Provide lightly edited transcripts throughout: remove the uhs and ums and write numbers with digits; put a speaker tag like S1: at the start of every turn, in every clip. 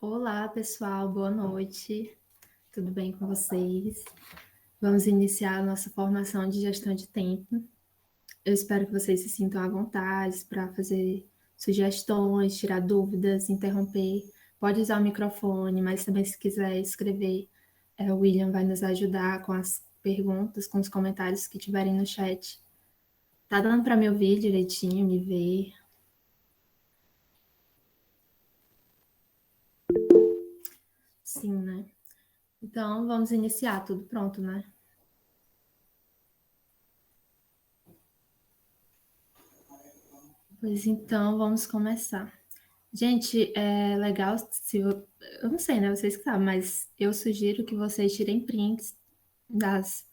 S1: Olá, pessoal, boa noite. Tudo bem com vocês? Vamos iniciar a nossa formação de gestão de tempo. Eu espero que vocês se sintam à vontade para fazer sugestões, tirar dúvidas, interromper. Pode usar o microfone, mas também se quiser escrever, o William vai nos ajudar com as perguntas, com os comentários que tiverem no chat. Tá dando para me ouvir direitinho, me ver? Sim, né? Então, vamos iniciar, tudo pronto, né? Pois então, vamos começar. Gente, é legal se eu não sei, né? Vocês que sabem, mas eu sugiro que vocês tirem prints das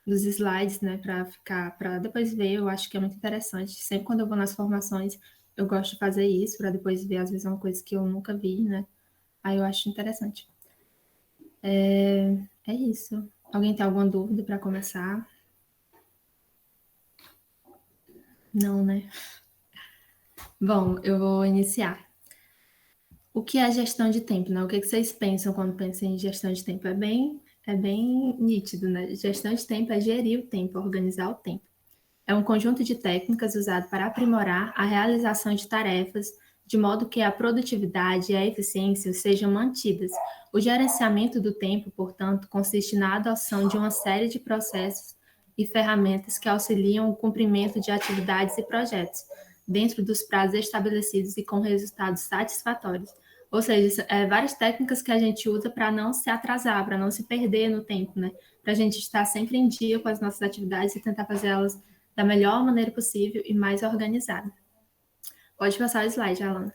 S1: dos slides, né, para ficar, para depois ver. Eu acho que é muito interessante. Sempre quando eu vou nas formações, eu gosto de fazer isso para depois ver. Às vezes é uma coisa que eu nunca vi, né? Aí eu acho interessante. É isso. Alguém tem alguma dúvida para começar? Não, né? Bom, eu vou iniciar. O que é gestão de tempo, né? O que vocês pensam quando pensam em gestão de tempo? É bem nítido, né? Gestão de tempo é gerir o tempo, organizar o tempo. É um conjunto de técnicas usado para aprimorar a realização de tarefas, de modo que a produtividade e a eficiência sejam mantidas. O gerenciamento do tempo, portanto, consiste na adoção de uma série de processos e ferramentas que auxiliam o cumprimento de atividades e projetos, dentro dos prazos estabelecidos e com resultados satisfatórios. Ou seja, várias técnicas que a gente usa para não se atrasar, para não se perder no tempo, né? Para a gente estar sempre em dia com as nossas atividades e tentar fazer elas da melhor maneira possível e mais organizada. Pode passar o slide, Alan.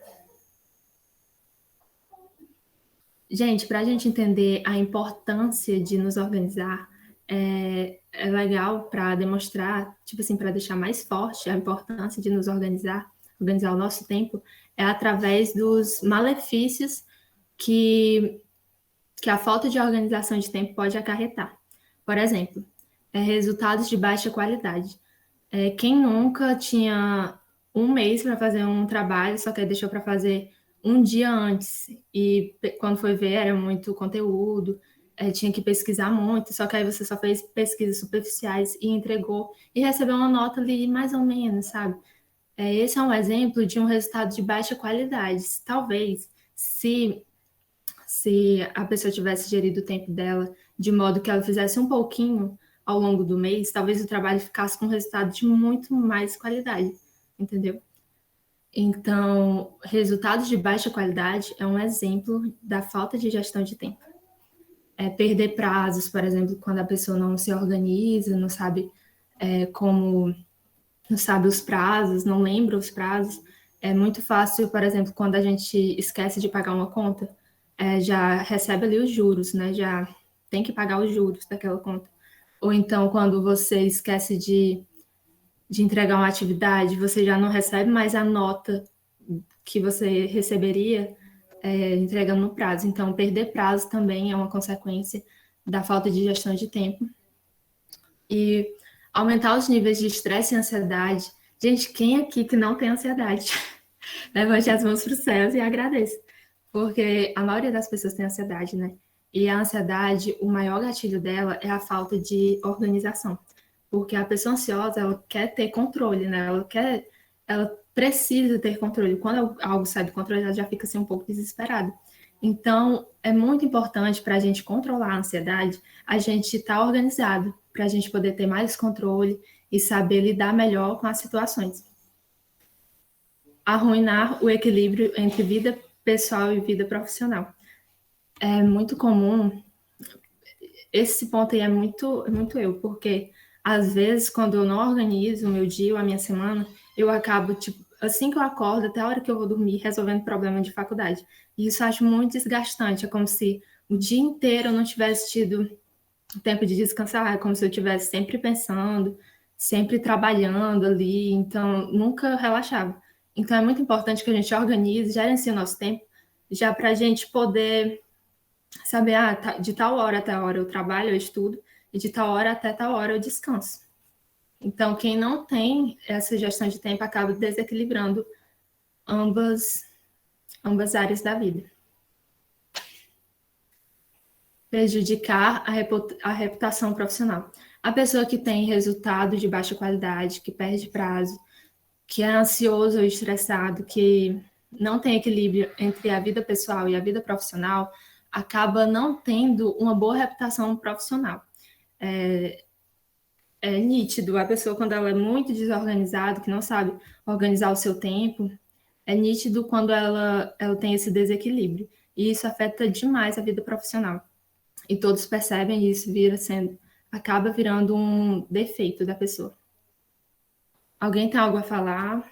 S1: Gente, para a gente entender a importância de nos organizar, é legal para demonstrar, tipo assim, para deixar mais forte a importância de nos organizar, organizar o nosso tempo, é através dos malefícios que, que a falta de organização de tempo pode acarretar. Por exemplo, resultados de baixa qualidade. Quem nunca tinha um mês para fazer um trabalho, só que deixou para fazer um dia antes, e quando foi ver era muito conteúdo, tinha que pesquisar muito, só que aí você só fez pesquisas superficiais e entregou e recebeu uma nota ali mais ou menos, sabe? Esse é um exemplo de um resultado de baixa qualidade. Talvez, se a pessoa tivesse gerido o tempo dela de modo que ela fizesse um pouquinho ao longo do mês, talvez o trabalho ficasse com resultado de muito mais qualidade, entendeu? Então, resultados de baixa qualidade é um exemplo da falta de gestão de tempo. Perder prazos, por exemplo, quando a pessoa não se organiza, não sabe como, não sabe os prazos, não lembra os prazos. É muito fácil, por exemplo, quando a gente esquece de pagar uma conta, já recebe ali os juros, né? Já tem que pagar os juros daquela conta. Ou então, quando você esquece de entregar uma atividade, você já não recebe mais a nota que você receberia entregando no prazo. Então, perder prazo também é uma consequência da falta de gestão de tempo. E aumentar os níveis de estresse e ansiedade. Gente, quem aqui que não tem ansiedade? Levante as mãos para os céus e agradeça. Porque a maioria das pessoas tem ansiedade, né? E a ansiedade, o maior gatilho dela é a falta de organização. Porque a pessoa ansiosa, ela quer ter controle, né? Ela precisa ter controle. Quando algo sai do controle, ela já fica assim um pouco desesperada. Então, é muito importante para a gente controlar a ansiedade, a gente estar organizado, para a gente poder ter mais controle e saber lidar melhor com as situações. Arruinar o equilíbrio entre vida pessoal e vida profissional. É muito comum, esse ponto aí é muito eu, porque às vezes quando eu não organizo o meu dia ou a minha semana, eu acabo, tipo, assim que eu acordo, até a hora que eu vou dormir, resolvendo problema de faculdade. E isso eu acho muito desgastante, é como se o dia inteiro eu não tivesse tido tempo de descansar, é como se eu estivesse sempre pensando, sempre trabalhando ali, então nunca relaxava. Então é muito importante que a gente organize, gerencie o nosso tempo, já para a gente poder saber, de tal hora até a hora eu trabalho, eu estudo, e de tal hora até tal hora eu descanso. Então, quem não tem essa gestão de tempo acaba desequilibrando ambas áreas da vida. prejudicar a reputação profissional. A pessoa que tem resultado de baixa qualidade, que perde prazo, que é ansioso ou estressado, que não tem equilíbrio entre a vida pessoal e a vida profissional, acaba não tendo uma boa reputação profissional. É nítido, a pessoa quando ela é muito desorganizada, que não sabe organizar o seu tempo, é nítido quando ela tem esse desequilíbrio. E isso afeta demais a vida profissional. E todos percebem isso, acaba virando um defeito da pessoa. Alguém tem algo a falar?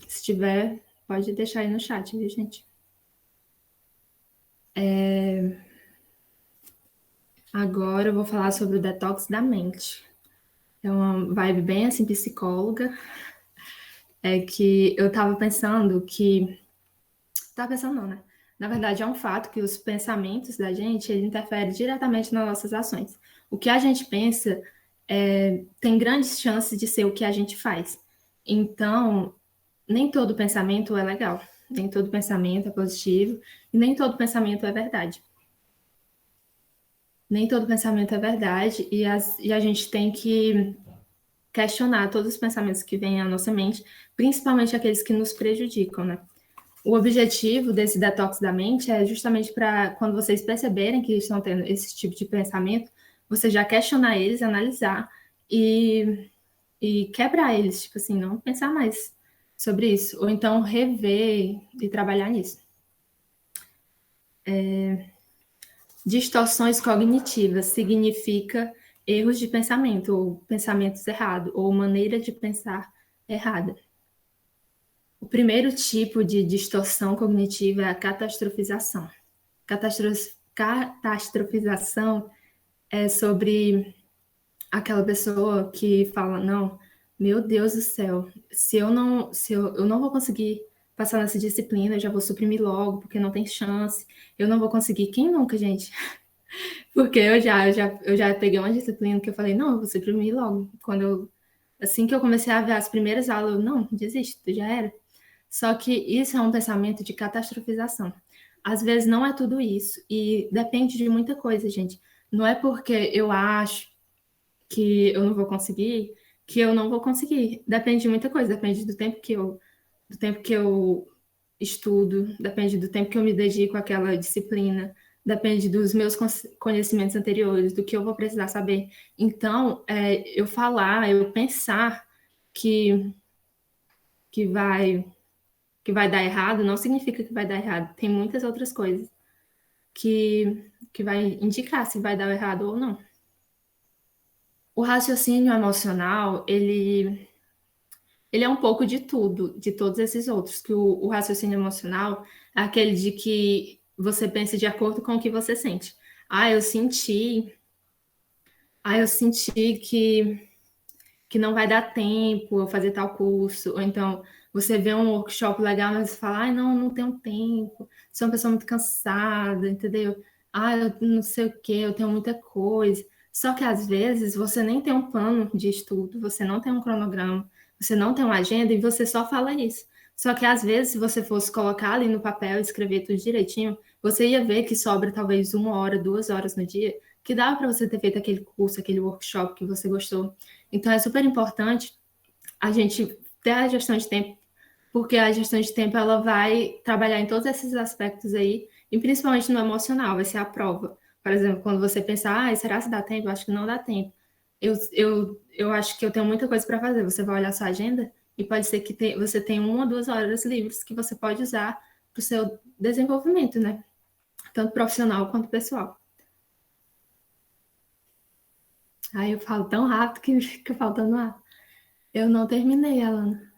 S1: Se tiver, pode deixar aí no chat, viu, gente? Agora eu vou falar sobre o detox da mente. É uma vibe bem assim psicóloga. É que eu tava pensando que. Tava pensando não, né? Na verdade, é um fato que os pensamentos da gente, ele interfere diretamente nas nossas ações. O que a gente pensa tem grandes chances de ser o que a gente faz. Então, nem todo pensamento é legal. Nem todo pensamento é positivo. E nem todo pensamento é verdade. Nem todo pensamento é verdade. E a gente tem que questionar todos os pensamentos que vêm à nossa mente, principalmente aqueles que nos prejudicam, né? O objetivo desse detox da mente é justamente para quando vocês perceberem que estão tendo esse tipo de pensamento, você já questionar eles, analisar e quebrar eles, tipo assim, não pensar mais sobre isso, ou então rever e trabalhar nisso. Distorções cognitivas significa erros de pensamento, ou pensamentos errados, ou maneira de pensar errada. O primeiro tipo de distorção cognitiva é a catastrofização. Catastrofização é sobre aquela pessoa que fala, não, meu Deus do céu, eu não vou conseguir passar nessa disciplina, eu já vou suprimir logo, porque não tem chance, eu não vou conseguir. Quem nunca, gente? Porque eu já peguei uma disciplina que eu falei, não, eu vou suprimir logo. Assim que eu comecei a ver as primeiras aulas, eu, não, desisto, já era. Só que isso é um pensamento de catastrofização. Às vezes não é tudo isso, e depende de muita coisa, gente. Não é porque eu acho que eu não vou conseguir, que eu não vou conseguir. Depende de muita coisa, depende do tempo que eu estudo, depende do tempo que eu me dedico àquela disciplina, depende dos meus conhecimentos anteriores, do que eu vou precisar saber. Então, eu pensar que, que vai que vai dar errado, não significa que vai dar errado. Tem muitas outras coisas que vai indicar se vai dar errado ou não. O raciocínio emocional, ele é um pouco de tudo, de todos esses outros, que o raciocínio emocional é aquele de que você pensa de acordo com o que você sente. Ah, eu senti que não vai dar tempo eu fazer tal curso, ou então você vê um workshop legal, mas você fala, ai, não, não tenho tempo, sou uma pessoa muito cansada, entendeu? Ah, eu não sei o que, eu tenho muita coisa. Só que às vezes você nem tem um plano de estudo, você não tem um cronograma, você não tem uma agenda e você só fala isso. Só que às vezes, se você fosse colocar ali no papel e escrever tudo direitinho, você ia ver que sobra talvez 1 hora, 2 horas no dia, que dava para você ter feito aquele curso, aquele workshop que você gostou. Então, é super importante a gente ter a gestão de tempo, porque a gestão de tempo ela vai trabalhar em todos esses aspectos aí, e principalmente no emocional, vai ser a prova. Por exemplo, quando você pensar, será que dá tempo? Eu acho que não dá tempo. Eu acho que eu tenho muita coisa para fazer. Você vai olhar sua agenda e pode ser que você tenha 1 ou 2 horas livres que você pode usar para o seu desenvolvimento, né? Tanto profissional quanto pessoal. Aí eu falo tão rápido que fica faltando ar. Eu não terminei, Alana.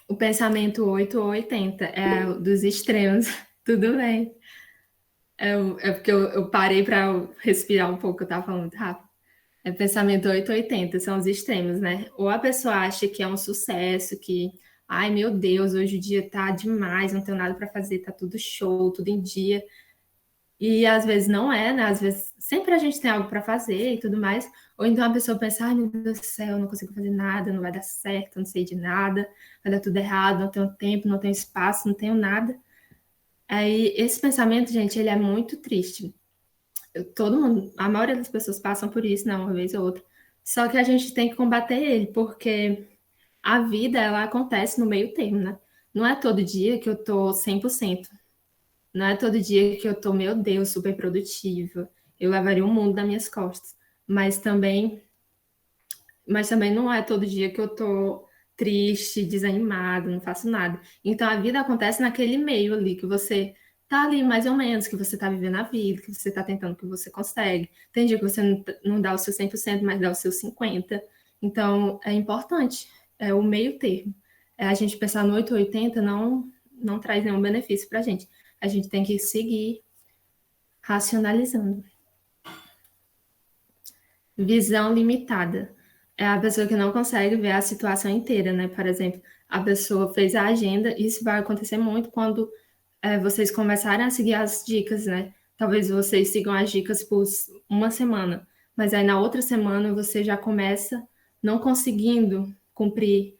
S1: O pensamento 8 ou 80 é dos extremos. Tudo bem. É porque eu parei para respirar um pouco, eu estava falando muito rápido. É pensamento 8 ou 80, são os extremos, né? Ou a pessoa acha que é um sucesso, que, ai meu Deus, hoje o dia tá demais, não tenho nada para fazer, tá tudo show, tudo em dia. E às vezes não é, né? Às vezes sempre a gente tem algo para fazer e tudo mais. Ou então a pessoa pensa, ai meu Deus do céu, eu não consigo fazer nada, não vai dar certo, não sei de nada, vai dar tudo errado, não tenho tempo, não tenho espaço, não tenho nada. Aí esse pensamento, gente, ele é muito triste. Todo mundo, a maioria das pessoas passam por isso, né, uma vez ou outra. Só que a gente tem que combater ele, porque a vida, ela acontece no meio termo, né? Não é todo dia que eu tô 100%. Não é todo dia que eu tô, meu Deus, super produtiva. Eu levaria o mundo nas minhas costas. Mas também, mas também não é todo dia que eu tô triste, desanimado, não faço nada. Então a vida acontece naquele meio ali que você tá ali mais ou menos, que você tá vivendo a vida, que você tá tentando que você consegue. Tem dia que você não dá o seu 100%, mas dá o seu 50%. Então é importante, é o meio termo. É, a gente pensar no 880 não traz nenhum benefício pra gente. A gente tem que seguir racionalizando. Visão limitada. É a pessoa que não consegue ver a situação inteira, né? Por exemplo, a pessoa fez a agenda, isso vai acontecer muito quando vocês começarem a seguir as dicas, né? Talvez vocês sigam as dicas por uma semana, mas aí na outra semana você já começa não conseguindo cumprir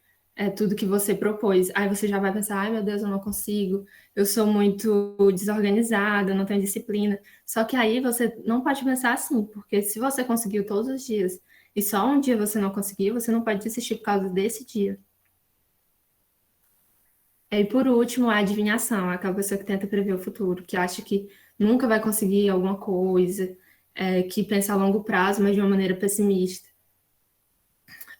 S1: tudo que você propôs. Aí você já vai pensar, ai meu Deus, eu não consigo, eu sou muito desorganizada, não tenho disciplina. Só que aí você não pode pensar assim, porque se você conseguiu todos os dias e só um dia você não conseguiu, você não pode desistir por causa desse dia. E por último, a adivinhação, aquela pessoa que tenta prever o futuro, que acha que nunca vai conseguir alguma coisa, que pensa a longo prazo, mas de uma maneira pessimista.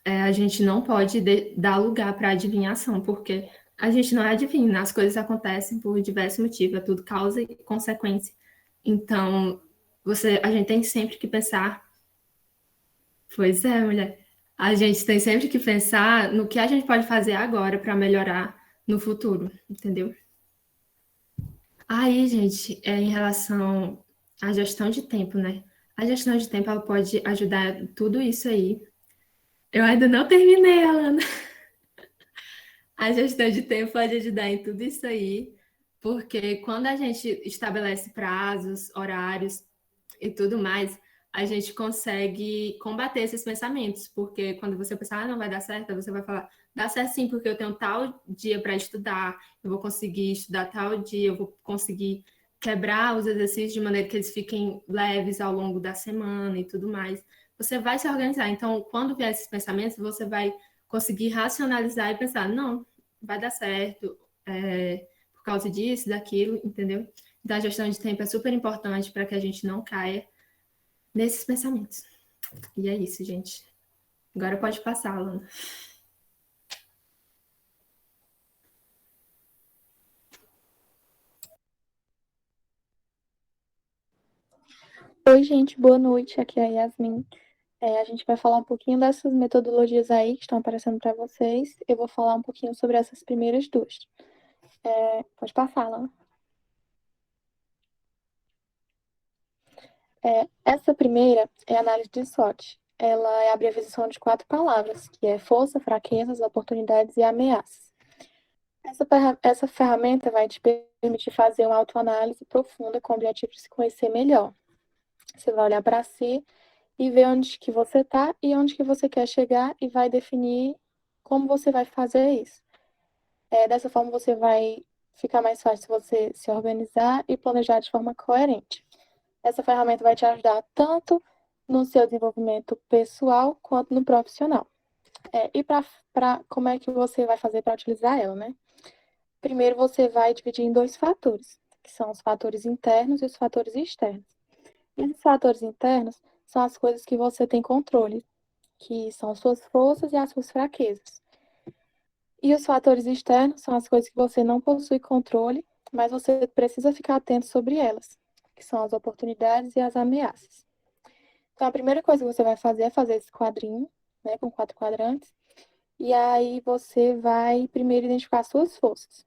S1: A gente não pode dar lugar para adivinhação, porque a gente não é adivinho, as coisas acontecem por diversos motivos, é tudo causa e consequência. Então, a gente tem sempre que pensar, pois é, mulher, a gente tem sempre que pensar no que a gente pode fazer agora para melhorar no futuro, entendeu? Aí, gente, em relação à gestão de tempo, né? A gestão de tempo ela pode ajudar tudo isso aí. Eu ainda não terminei, Alana. A gestão de tempo pode ajudar em tudo isso aí, porque quando a gente estabelece prazos, horários e tudo mais, a gente consegue combater esses pensamentos, porque quando você pensar, não vai dar certo, você vai falar, dá certo sim, porque eu tenho tal dia para estudar, eu vou conseguir estudar tal dia, eu vou conseguir quebrar os exercícios de maneira que eles fiquem leves ao longo da semana e tudo mais. Você vai se organizar. Então, quando vier esses pensamentos, você vai conseguir racionalizar e pensar, não, vai dar certo, por causa disso, daquilo, entendeu? Então, a gestão de tempo é super importante para que a gente não caia nesses pensamentos. E é isso, gente. Agora pode passar, Alana.
S2: Oi, gente, boa noite. Aqui é a Yasmin. A gente vai falar um pouquinho dessas metodologias aí que estão aparecendo para vocês. Eu vou falar um pouquinho sobre essas primeiras duas. Pode passar, Lana. Essa primeira é a análise de SWOT. Ela é a abreviação de 4 palavras, que é força, fraquezas, oportunidades e ameaças. Essa ferramenta vai te permitir fazer uma autoanálise profunda com o objetivo de se conhecer melhor. Você vai olhar para si e ver onde que você está e onde que você quer chegar e vai definir como você vai fazer isso. Dessa forma, você vai ficar mais fácil você se organizar e planejar de forma coerente. Essa ferramenta vai te ajudar tanto no seu desenvolvimento pessoal quanto no profissional. E para como é que você vai fazer para utilizar ela, né? Primeiro, você vai dividir em 2 fatores, que são os fatores internos e os fatores externos. E esses fatores internos são as coisas que você tem controle, que são as suas forças e as suas fraquezas. E os fatores externos são as coisas que você não possui controle, mas você precisa ficar atento sobre elas, que são as oportunidades e as ameaças. Então, a primeira coisa que você vai fazer é fazer esse quadrinho, né, com 4 quadrantes, e aí você vai primeiro identificar as suas forças.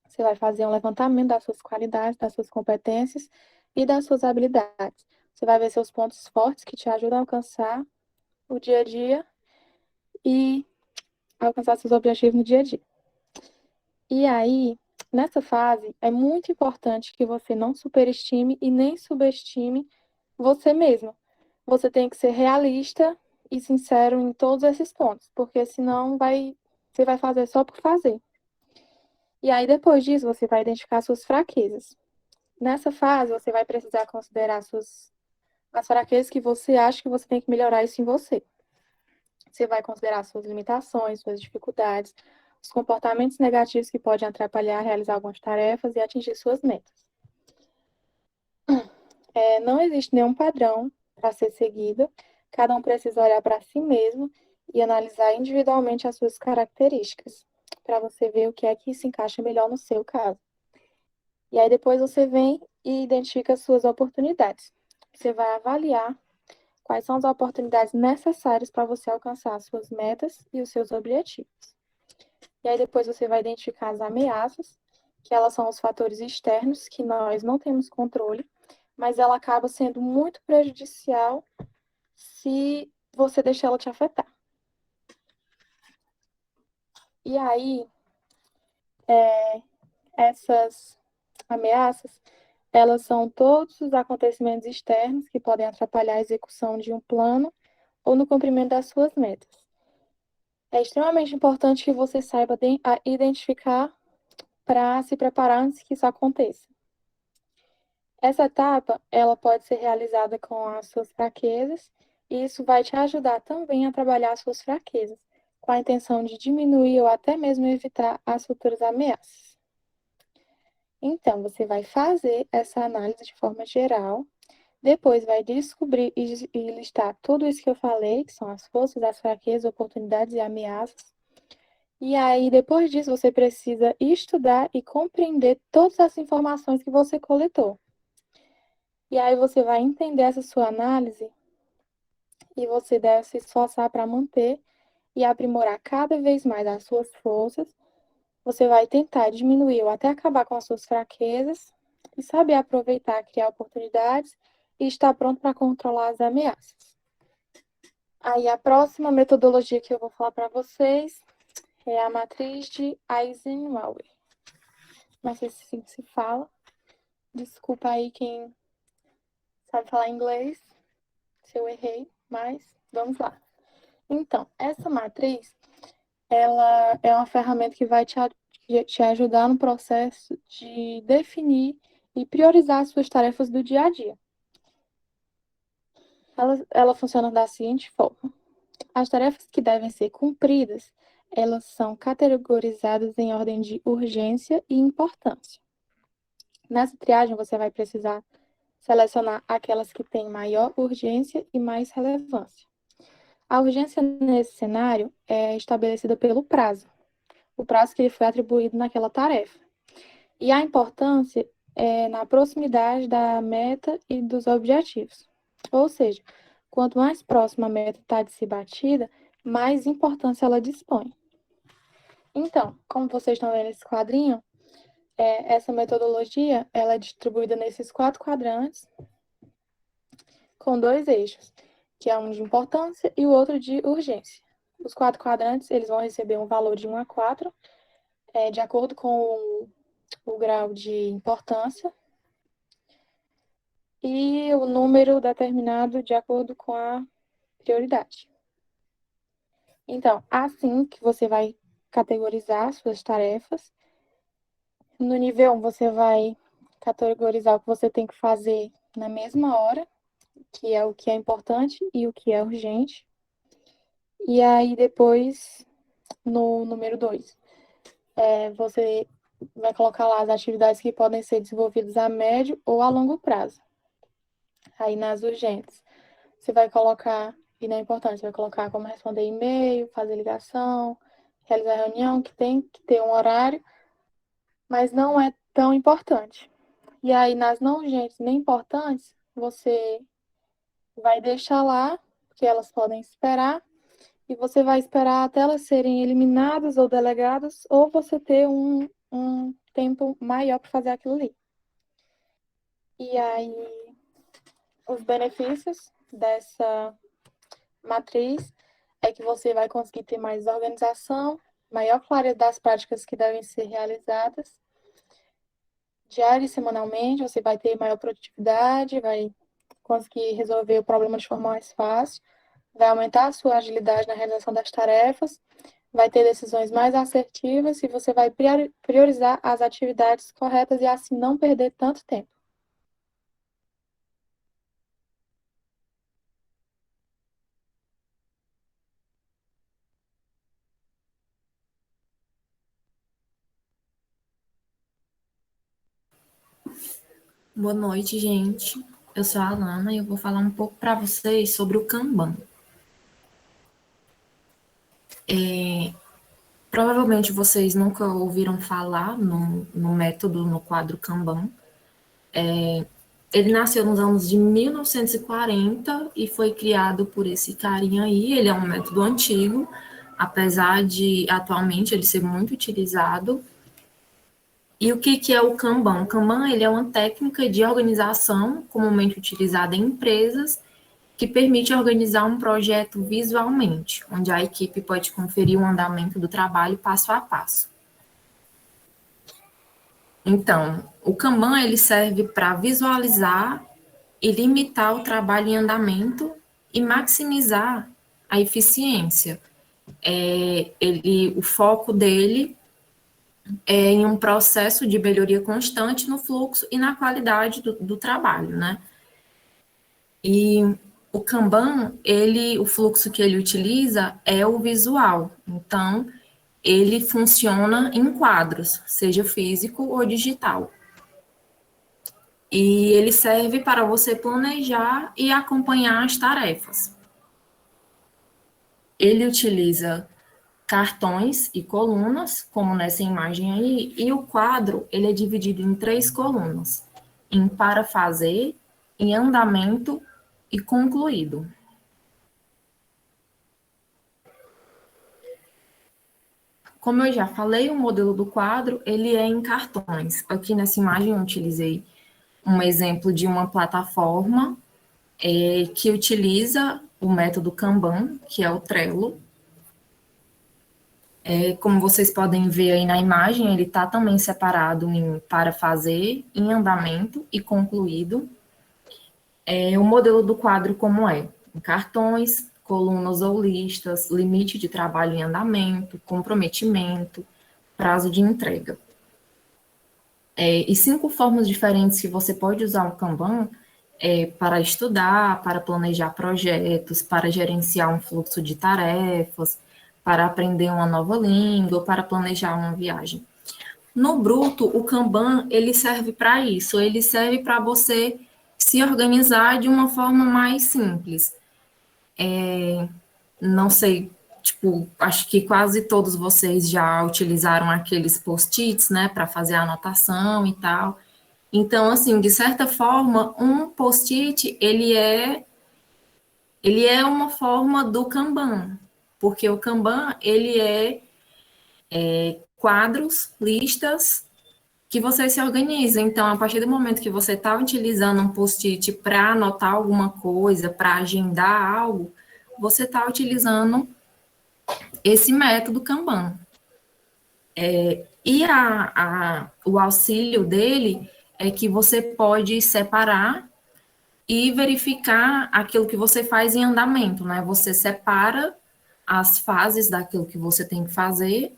S2: Você vai fazer um levantamento das suas qualidades, das suas competências e das suas habilidades. Você vai ver seus pontos fortes que te ajudam a alcançar o dia a dia e alcançar seus objetivos no dia a dia. E aí, Nessa fase, é muito importante que você não superestime e nem subestime você mesmo. Você tem que ser realista e sincero em todos esses pontos, porque senão você vai fazer só por fazer. E aí, depois disso, você vai identificar suas fraquezas. Nessa fase, você vai precisar considerar as fraquezas que você acha que você tem que melhorar isso em você. Você vai considerar suas limitações, suas dificuldades, os comportamentos negativos que podem atrapalhar a realizar algumas tarefas e atingir suas metas. Não existe nenhum padrão para ser seguido, cada um precisa olhar para si mesmo e analisar individualmente as suas características, para você ver o que é que se encaixa melhor no seu caso. E aí depois você vem e identifica as suas oportunidades. Você vai avaliar quais são as oportunidades necessárias para você alcançar as suas metas e os seus objetivos. E aí depois você vai identificar as ameaças, que elas são os fatores externos que nós não temos controle, mas ela acaba sendo muito prejudicial se você deixar ela te afetar. E aí, essas ameaças, elas são todos os acontecimentos externos que podem atrapalhar a execução de um plano ou no cumprimento das suas metas. É extremamente importante que você saiba identificar para se preparar antes que isso aconteça. Essa etapa, ela pode ser realizada com as suas fraquezas, e isso vai te ajudar também a trabalhar as suas fraquezas, com a intenção de diminuir ou até mesmo evitar as futuras ameaças. Então, você vai fazer essa análise de forma geral, depois vai descobrir e listar tudo isso que eu falei, que são as forças, as fraquezas, oportunidades e ameaças. E aí, depois disso, você precisa estudar e compreender todas as informações que você coletou. E aí você vai entender essa sua análise e você deve se esforçar para manter e aprimorar cada vez mais as suas forças. Você vai tentar diminuir ou até acabar com as suas fraquezas e saber aproveitar, criar oportunidades e estar pronto para controlar as ameaças. Aí a próxima metodologia que eu vou falar para vocês é a matriz de Eisenhower. Não sei se assim se fala. Desculpa aí quem sabe falar inglês, se eu errei, mas vamos lá. Então, essa matriz, ela é uma ferramenta que vai te ajudar no processo de definir e priorizar as suas tarefas do dia a dia. Ela funciona da seguinte forma. As tarefas que devem ser cumpridas, elas são categorizadas em ordem de urgência e importância. Nessa triagem, você vai precisar selecionar aquelas que têm maior urgência e mais relevância. A urgência nesse cenário é estabelecida pelo prazo, o prazo que ele foi atribuído naquela tarefa. E a importância é na proximidade da meta e dos objetivos. Ou seja, quanto mais próxima a meta está de ser batida, mais importância ela dispõe. Então, como vocês estão vendo nesse quadrinho, essa metodologia ela é distribuída nesses 4 quadrantes com 2 eixos, que é um de importância e o outro de urgência. Os 4 quadrantes eles vão receber um valor de 1 a 4, de acordo com o grau de importância, e o número determinado de acordo com a prioridade. Então, assim que você vai categorizar suas tarefas. No nível 1, você vai categorizar o que você tem que fazer na mesma hora, que é o que é importante e o que é urgente. E aí, depois, no número 2, você vai colocar lá as atividades que podem ser desenvolvidas a médio ou a longo prazo. Aí, nas urgentes, você vai colocar, e na importante, você vai colocar como responder e-mail, fazer ligação, realizar reunião, que tem que ter um horário, mas não é tão importante. E aí, nas não urgentes nem importantes, você vai deixar lá, porque elas podem esperar, e você vai esperar até elas serem eliminadas ou delegadas, ou você ter um tempo maior para fazer aquilo ali. E aí, os benefícios dessa matriz é que você vai conseguir ter mais organização, maior clareza das práticas que devem ser realizadas, diária e semanalmente, você vai ter maior produtividade, vai conseguir resolver o problema de forma mais fácil, vai aumentar a sua agilidade na realização das tarefas, vai ter decisões mais assertivas e você vai priorizar as atividades corretas e assim não perder tanto tempo.
S3: Boa noite, gente. Eu sou a Alana e eu vou falar um pouco para vocês sobre o Kanban. Provavelmente vocês nunca ouviram falar no método, no quadro Kanban. Ele nasceu nos anos de 1940 e foi criado por esse carinha aí. Ele é um método antigo, apesar de atualmente ele ser muito utilizado. E o que é o Kanban? O Kanban ele é uma técnica de organização comumente utilizada em empresas que permite organizar um projeto visualmente, onde a equipe pode conferir o andamento do trabalho passo a passo. Então, o Kanban ele serve para visualizar e limitar o trabalho em andamento e maximizar a eficiência. O foco dele é em um processo de melhoria constante no fluxo e na qualidade do trabalho, né? E o Kanban, o fluxo que ele utiliza é o visual. Então, ele funciona em quadros, seja físico ou digital. E ele serve para você planejar e acompanhar as tarefas. Ele utiliza cartões e colunas, como nessa imagem aí, e o quadro ele é dividido em 3 colunas, em para fazer, em andamento e concluído. Como eu já falei, o modelo do quadro, ele é em cartões. Aqui nessa imagem eu utilizei um exemplo de uma plataforma que utiliza o método Kanban, que é o Trello. Como vocês podem ver aí na imagem, ele está também separado em para fazer, em andamento e concluído. O modelo do quadro como é? Em cartões, colunas ou listas, limite de trabalho em andamento, comprometimento, prazo de entrega. E 5 formas diferentes que você pode usar o Kanban para estudar, para planejar projetos, para gerenciar um fluxo de tarefas, para aprender uma nova língua, para planejar uma viagem. No bruto, o Kanban, ele serve para isso, ele serve para você se organizar de uma forma mais simples. Não sei, tipo, acho que quase todos vocês já utilizaram aqueles post-its, né, para fazer a anotação e tal. Então, assim, de certa forma, um post-it, ele é uma forma do Kanban, porque o Kanban, ele é quadros, listas, que você se organiza. Então, a partir do momento que você está utilizando um post-it para anotar alguma coisa, para agendar algo, você está utilizando esse método Kanban. E o auxílio dele é que você pode separar e verificar aquilo que você faz em andamento, né? Você separa as fases daquilo que você tem que fazer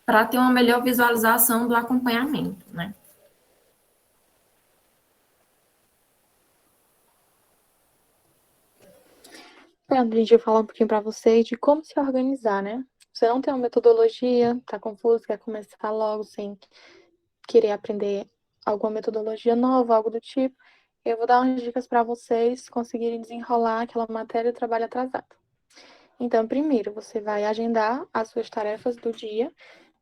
S3: para ter uma melhor visualização do acompanhamento, né?
S2: Pronto, gente, eu vou falar um pouquinho para vocês de como se organizar, né? Você não tem uma metodologia, tá confuso, quer começar logo sem querer aprender alguma metodologia nova, algo do tipo, eu vou dar umas dicas para vocês conseguirem desenrolar aquela matéria e trabalho atrasado. Então, primeiro, você vai agendar as suas tarefas do dia.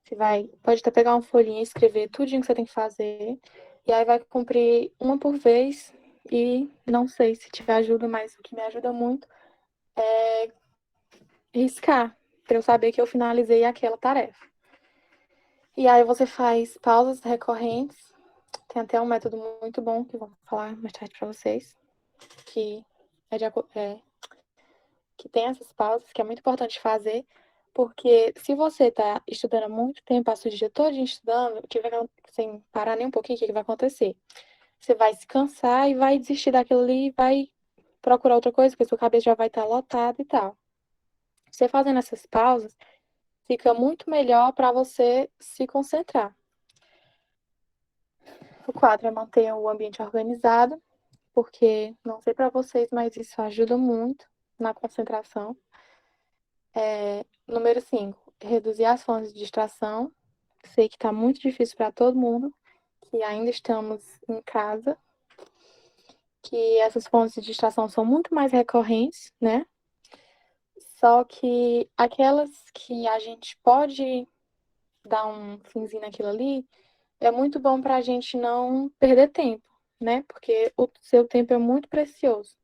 S2: Você pode até pegar uma folhinha e escrever tudinho que você tem que fazer. E aí vai cumprir uma por vez. E não sei se te ajuda, mas o que me ajuda muito é riscar, para eu saber que eu finalizei aquela tarefa. E aí você faz pausas recorrentes. Tem até um método muito bom que eu vou falar mais tarde para vocês, que que tem essas pausas, que é muito importante fazer, Porque se você está estudando há muito tempo, passa o dia todo estudando, sem parar nem um pouquinho, o que vai acontecer? Você vai se cansar e vai desistir daquilo ali e vai procurar outra coisa, porque sua cabeça já vai estar lotada e tal. Você fazendo essas pausas, fica muito melhor para você se concentrar. O 4 é manter o ambiente organizado, porque não sei para vocês, mas isso ajuda muito na concentração. Número 5, reduzir as fontes de distração. Sei que está muito difícil para todo mundo, que ainda estamos em casa, que essas fontes de distração são muito mais recorrentes, né? Só que aquelas que a gente pode dar um finzinho naquilo ali, é muito bom para a gente não perder tempo, né? Porque o seu tempo é muito precioso.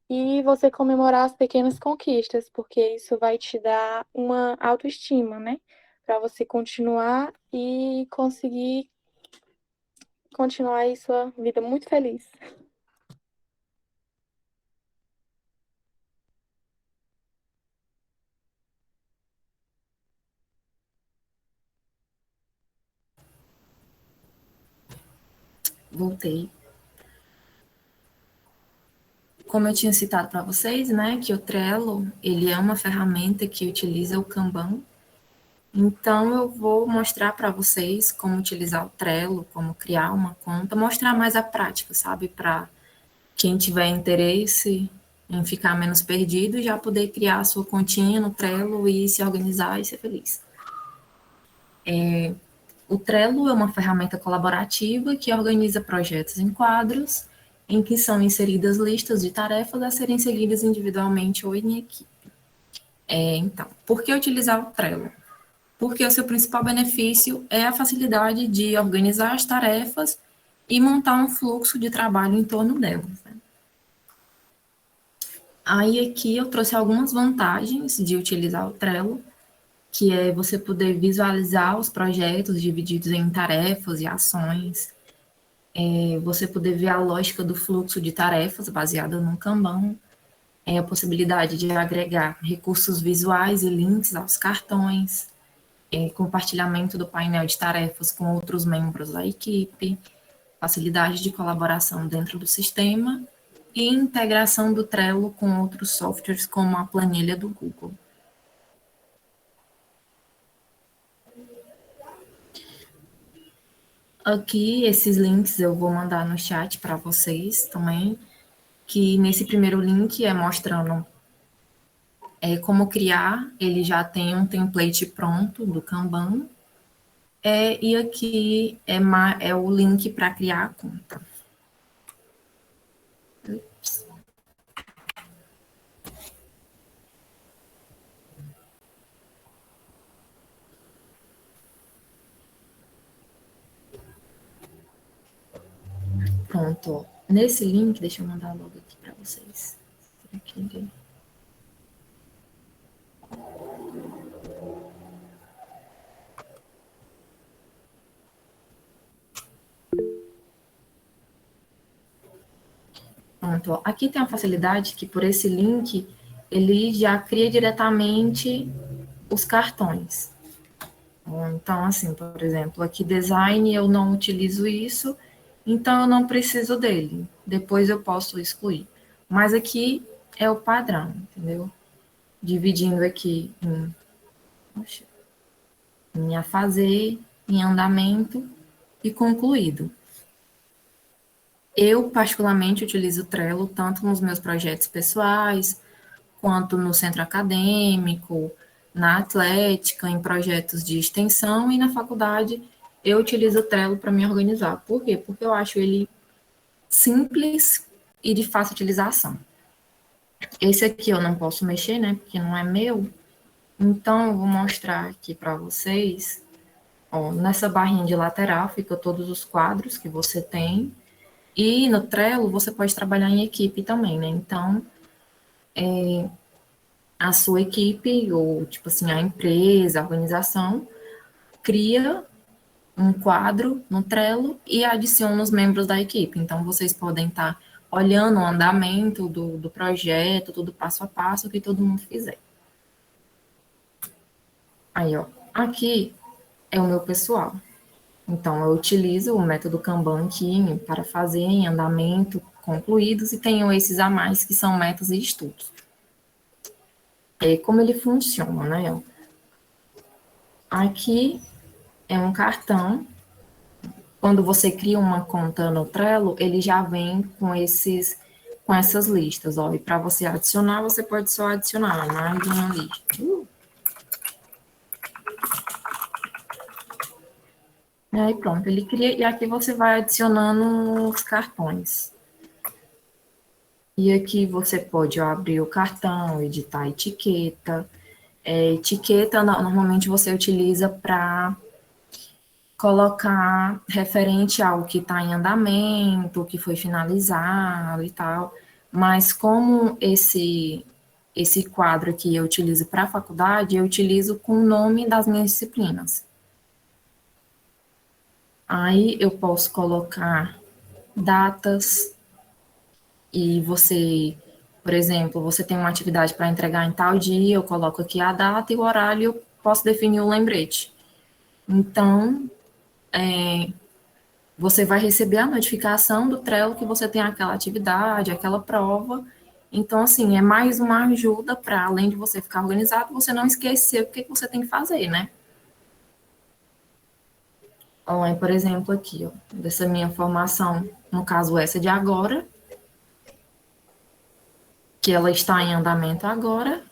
S2: E você comemorar as pequenas conquistas, porque isso vai te dar uma autoestima, né? Para você continuar e conseguir continuar aí sua vida muito feliz.
S3: Voltei. Como eu tinha citado para vocês, né, que o Trello, ele é uma ferramenta que utiliza o Kanban. Então, eu vou mostrar para vocês como utilizar o Trello, como criar uma conta, mostrar mais a prática, sabe, para quem tiver interesse em ficar menos perdido e já poder criar a sua continha no Trello e se organizar e ser feliz. O Trello é uma ferramenta colaborativa que organiza projetos em quadros, em que são inseridas listas de tarefas a serem seguidas individualmente ou em equipe. Então, por que utilizar o Trello? Porque o seu principal benefício é a facilidade de organizar as tarefas e montar um fluxo de trabalho em torno delas. Né? Aí aqui eu trouxe algumas vantagens de utilizar o Trello, que é você poder visualizar os projetos divididos em tarefas e ações, você poder ver a lógica do fluxo de tarefas baseada no Kanban, a possibilidade de agregar recursos visuais e links aos cartões, compartilhamento do painel de tarefas com outros membros da equipe, facilidade de colaboração dentro do sistema e integração do Trello com outros softwares como a planilha do Google. Aqui, esses links eu vou mandar no chat para vocês também, que nesse primeiro link é mostrando como criar, ele já tem um template pronto do Kanban, e aqui é o link para criar a conta. Ups. Pronto. Nesse link, deixa eu mandar logo aqui para vocês. Aqui. Pronto. Aqui tem a facilidade que por esse link ele já cria diretamente os cartões. Então, assim, por exemplo, aqui design eu não utilizo isso, então eu não preciso dele. Depois eu posso excluir. Mas aqui é o padrão, entendeu? Dividindo aqui em a fazer, em andamento e concluído. Eu, particularmente, utilizo o Trello tanto nos meus projetos pessoais, quanto no centro acadêmico, na atlética, em projetos de extensão e na faculdade eu utilizo o Trello para me organizar. Por quê? Porque eu acho ele simples e de fácil utilização. Esse aqui eu não posso mexer, né, porque não é meu. Então, eu vou mostrar aqui para vocês. Ó, nessa barrinha de lateral fica todos os quadros que você tem. E no Trello você pode trabalhar em equipe também, né? Então, a sua equipe, ou tipo assim, a empresa, a organização, cria um quadro no Trello e adiciona os membros da equipe. Então, vocês podem estar olhando o andamento do projeto, tudo passo a passo que todo mundo fizer. Aí, ó, aqui é o meu pessoal. Então, eu utilizo o método Kanban aqui para fazer em andamento concluídos e tenho esses a mais que são metas e estudos. Como ele funciona, né? Aqui é um cartão. Quando você cria uma conta no Trello, ele já vem com essas listas, ó. E para você adicionar, você pode só adicionar mais de uma lista. E aí pronto, ele cria e aqui você vai adicionando os cartões. E aqui você pode abrir o cartão, editar a etiqueta. Etiqueta normalmente você utiliza para colocar referente ao que está em andamento, o que foi finalizado e tal. Mas como esse quadro aqui eu utilizo para a faculdade, eu utilizo com o nome das minhas disciplinas. Aí eu posso colocar datas e você, por exemplo, você tem uma atividade para entregar em tal dia, eu coloco aqui a data e o horário, eu posso definir o lembrete. Então, você vai receber a notificação do Trello que você tem aquela atividade, aquela prova. Então, assim, é mais uma ajuda para, além de você ficar organizado, você não esquecer o que você tem que fazer, né? Olha, por exemplo, aqui, ó, dessa minha formação, no caso essa de agora, que ela está em andamento agora,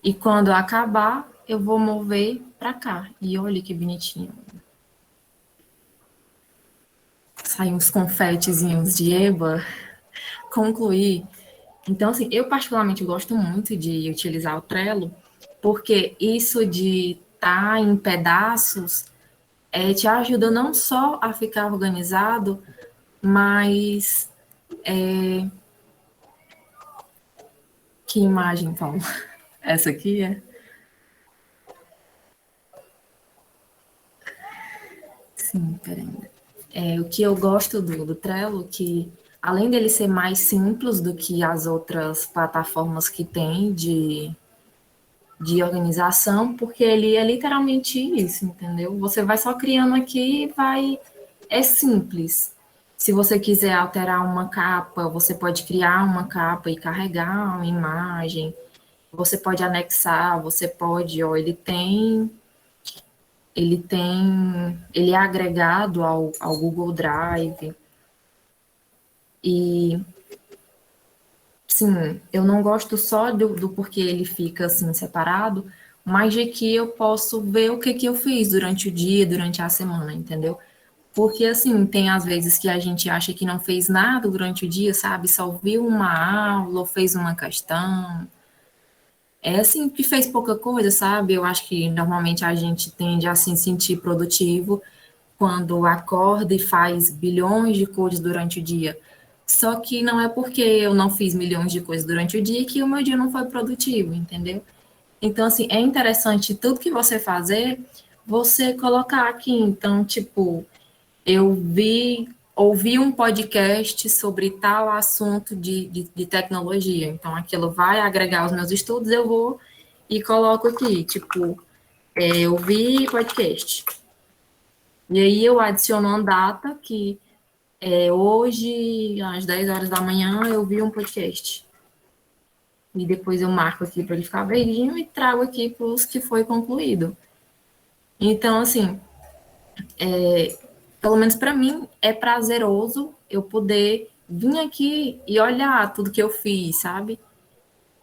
S3: e quando acabar, eu vou mover para cá. E olha que bonitinho. Saem uns confetezinhos de eba. Concluir. Então, assim, eu particularmente gosto muito de utilizar o Trello, porque isso de estar em pedaços te ajuda não só a ficar organizado, mas que imagem, Paulo? Essa aqui é? Sim, peraí. O que eu gosto do Trello, que além dele ser mais simples do que as outras plataformas que tem de organização, porque ele é literalmente isso, entendeu? Você vai só criando aqui e vai. É simples. Se você quiser alterar uma capa, você pode criar uma capa e carregar uma imagem. Você pode anexar, você pode, ó, ele é agregado ao Google Drive. E sim, eu não gosto só do porquê ele fica assim separado, mas de que eu posso ver o que que eu fiz durante o dia, durante a semana, entendeu? Porque assim, tem às vezes que a gente acha que não fez nada durante o dia, sabe? Só viu uma aula ou fez uma questão. É assim, que fez pouca coisa, sabe? Eu acho que normalmente a gente tende a se sentir produtivo quando acorda e faz bilhões de coisas durante o dia. Só que não é porque eu não fiz milhões de coisas durante o dia que o meu dia não foi produtivo, entendeu? Então, assim, é interessante tudo que você fazer, você colocar aqui. Então, tipo, ouvi um podcast sobre tal assunto de tecnologia. Então, aquilo vai agregar os meus estudos, eu vou e coloco aqui, tipo, eu vi podcast. E aí eu adiciono uma data que hoje, às 10 horas da manhã, eu vi um podcast. E depois eu marco aqui para ele ficar verdinho e trago aqui para os que foi concluído. Então, assim, pelo menos para mim, é prazeroso eu poder vir aqui e olhar tudo que eu fiz, sabe?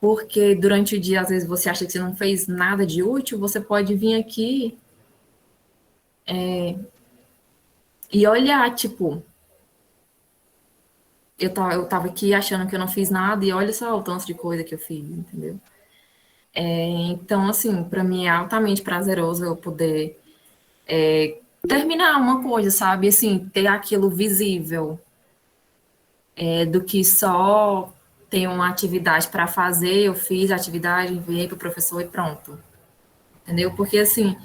S3: Porque durante o dia, às vezes, você acha que você não fez nada de útil, você pode vir aqui e olhar, tipo, eu tava aqui achando que eu não fiz nada e olha só o tanto de coisa que eu fiz, entendeu? Então, assim, para mim é altamente prazeroso eu poder terminar uma coisa, sabe? Assim, ter aquilo visível, do que só ter uma atividade para fazer, eu fiz a atividade, enviei para o professor e pronto. Entendeu? Porque, assim,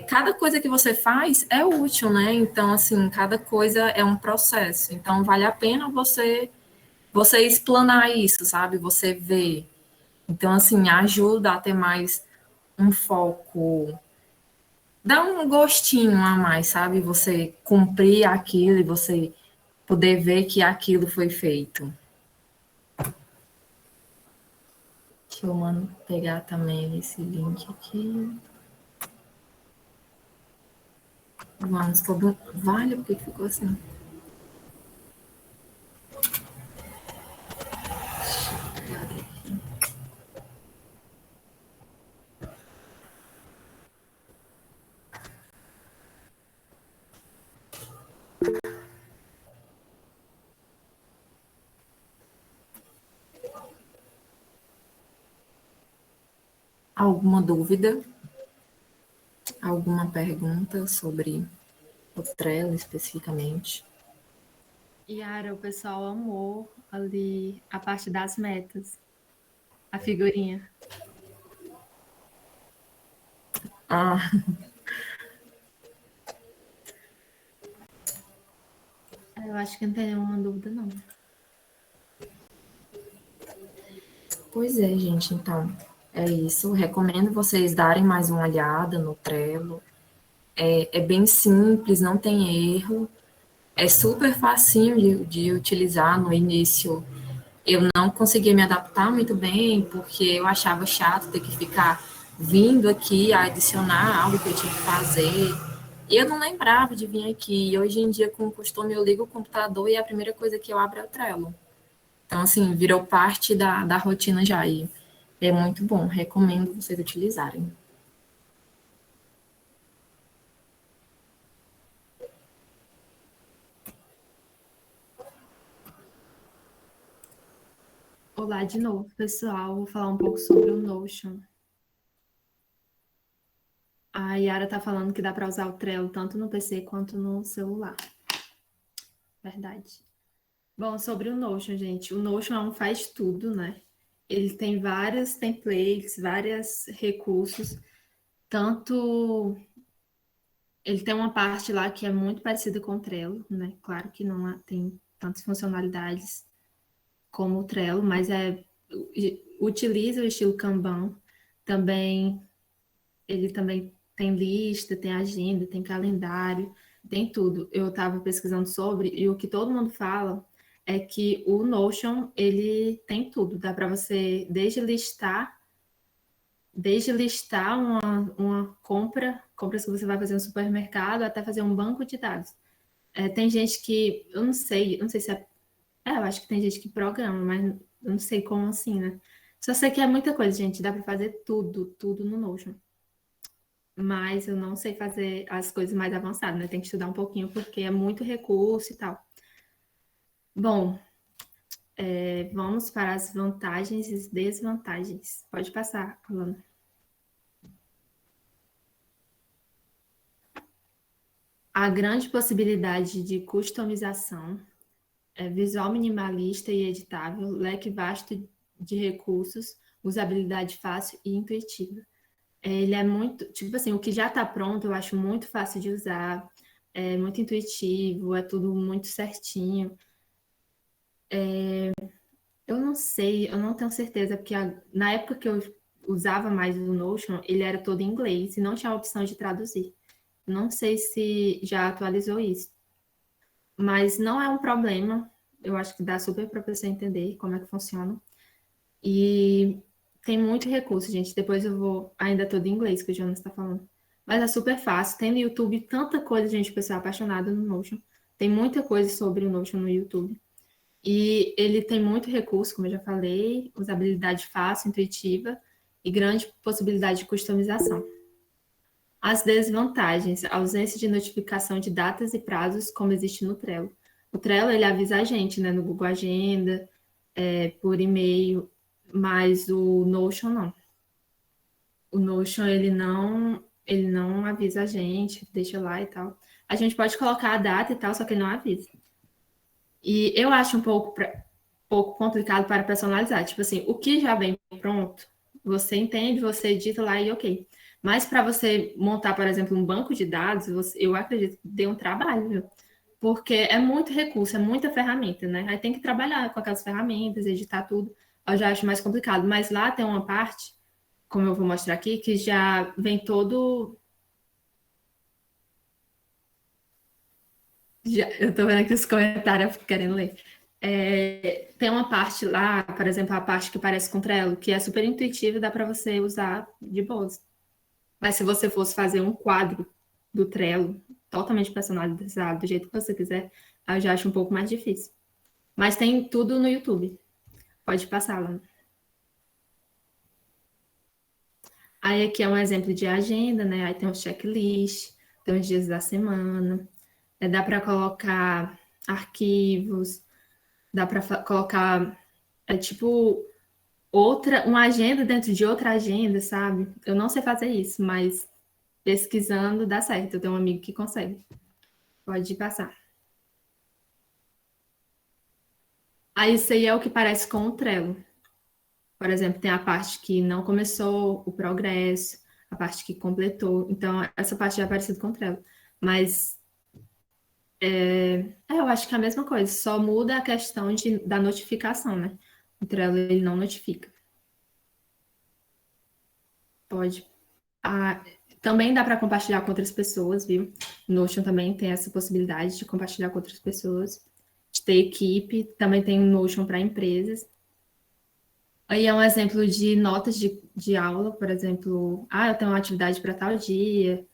S3: cada coisa que você faz é útil, né? Então, assim, cada coisa é um processo. Então, vale a pena você explanar isso, sabe? Você ver. Então, assim, ajuda a ter mais um foco dá um gostinho a mais, sabe? Você cumprir aquilo e você poder ver que aquilo foi feito. Deixa eu pegar também esse link aqui. Vamos, todo. Vale, por que ficou assim? Alguma dúvida? Alguma pergunta sobre o Trello especificamente?
S1: Yara, o pessoal amou ali a parte das metas, a figurinha.
S3: Ah,
S1: Eu acho que não tem nenhuma dúvida, não.
S3: pois é, gente, então é isso. Recomendo vocês darem mais uma olhada no Trello. É bem simples, não tem erro. É super facinho de utilizar no início. Eu não conseguia me adaptar muito bem, porque eu achava chato ter que ficar vindo aqui a adicionar algo que eu tinha que fazer. E eu não lembrava de vir aqui. E hoje em dia, com o costume, eu ligo o computador e a primeira coisa que eu abro é o Trello. Então, assim, virou parte da rotina já. E é muito bom. Recomendo vocês utilizarem.
S1: Olá de novo, pessoal. Vou falar um pouco sobre o Notion. A Yara tá falando que dá para usar o Trello tanto no PC quanto no celular. Verdade. Bom, sobre o Notion, gente. O Notion é um faz tudo, né? Ele tem vários templates, vários recursos. Tanto ele tem uma parte lá que é muito parecida com o Trello, né? Claro que não tem tantas funcionalidades como o Trello, mas utiliza o estilo Kanban. Também ele também tem lista, tem agenda, tem calendário, tem tudo. Eu estava pesquisando sobre e o que todo mundo fala é que o Notion ele tem tudo. Dá para você desde listar uma compras que você vai fazer no supermercado, até fazer um banco de dados. Tem gente que, eu não sei se eu acho que tem gente que programa, mas eu não sei como assim, né? Só sei que é muita coisa, gente, dá para fazer tudo, tudo no Notion. Mas eu não sei fazer as coisas mais avançadas, né? Tem que estudar um pouquinho, porque é muito recurso e tal. Bom, vamos para as vantagens e desvantagens. Pode passar, Alana. A grande possibilidade de customização, visual minimalista e editável, leque vasto de recursos, usabilidade fácil e intuitiva. Ele é muito, tipo assim, o que já está pronto, eu acho muito fácil de usar, é muito intuitivo, é tudo muito certinho. Eu não sei, eu não tenho certeza, porque na época que eu usava mais o Notion, ele era todo em inglês e não tinha a opção de traduzir. Não sei se já atualizou isso, mas não é um problema. Eu acho que dá super para você entender como é que funciona. E tem muito recurso, gente. Depois eu vou. Ainda todo em inglês que o Jonas está falando. Mas é super fácil. Tem no YouTube tanta coisa, gente, pessoal apaixonada no Notion. Tem muita coisa sobre o Notion no YouTube. E ele tem muito recurso, como eu já falei, usabilidade fácil, intuitiva e grande possibilidade de customização. As desvantagens, a ausência de notificação de datas e prazos, como existe no Trello. O Trello, ele avisa a gente, né, no Google Agenda, por e-mail, mas o Notion não. O Notion, ele não avisa a gente, deixa lá e tal. A gente pode colocar a data e tal, só que ele não avisa. E eu acho pouco complicado para personalizar. Tipo assim, o que já vem pronto, você entende, você edita lá e ok. Mas para você montar, por exemplo, um banco de dados, eu acredito que dê um trabalho, viu? Porque é muito recurso, é muita ferramenta, né? Aí tem que trabalhar com aquelas ferramentas, editar tudo. Eu já acho mais complicado. Mas lá tem uma parte, como eu vou mostrar aqui, que já vem todo Eu tô vendo aqui os comentários querendo ler. Tem uma parte lá, por exemplo, a parte que parece com Trello, que é super intuitiva e dá para você usar de boas. Mas se você fosse fazer um quadro do Trello totalmente personalizado, do jeito que você quiser, eu já acho um pouco mais difícil. Mas tem tudo no YouTube. Pode passar lá. Aí aqui é um exemplo de agenda, né? Aí tem um checklist, tem os dias da semana. Dá para colocar arquivos, dá para colocar tipo uma agenda dentro de outra agenda, sabe? Eu não sei fazer isso, mas pesquisando dá certo. Eu tenho um amigo que consegue. Pode passar. Aí isso aí é o que parece com o Trello. Por exemplo, tem a parte que não começou, o progresso, a parte que completou. Então, essa parte já é parecida com o Trello. Mas eu acho que é a mesma coisa, só muda a questão da notificação, né? O Trello ele não notifica. Pode. Ah, também dá para compartilhar com outras pessoas, viu? O Notion também tem essa possibilidade de compartilhar com outras pessoas, de ter equipe, também tem o Notion para empresas. Aí é um exemplo de notas de aula, por exemplo, eu tenho uma atividade para tal dia,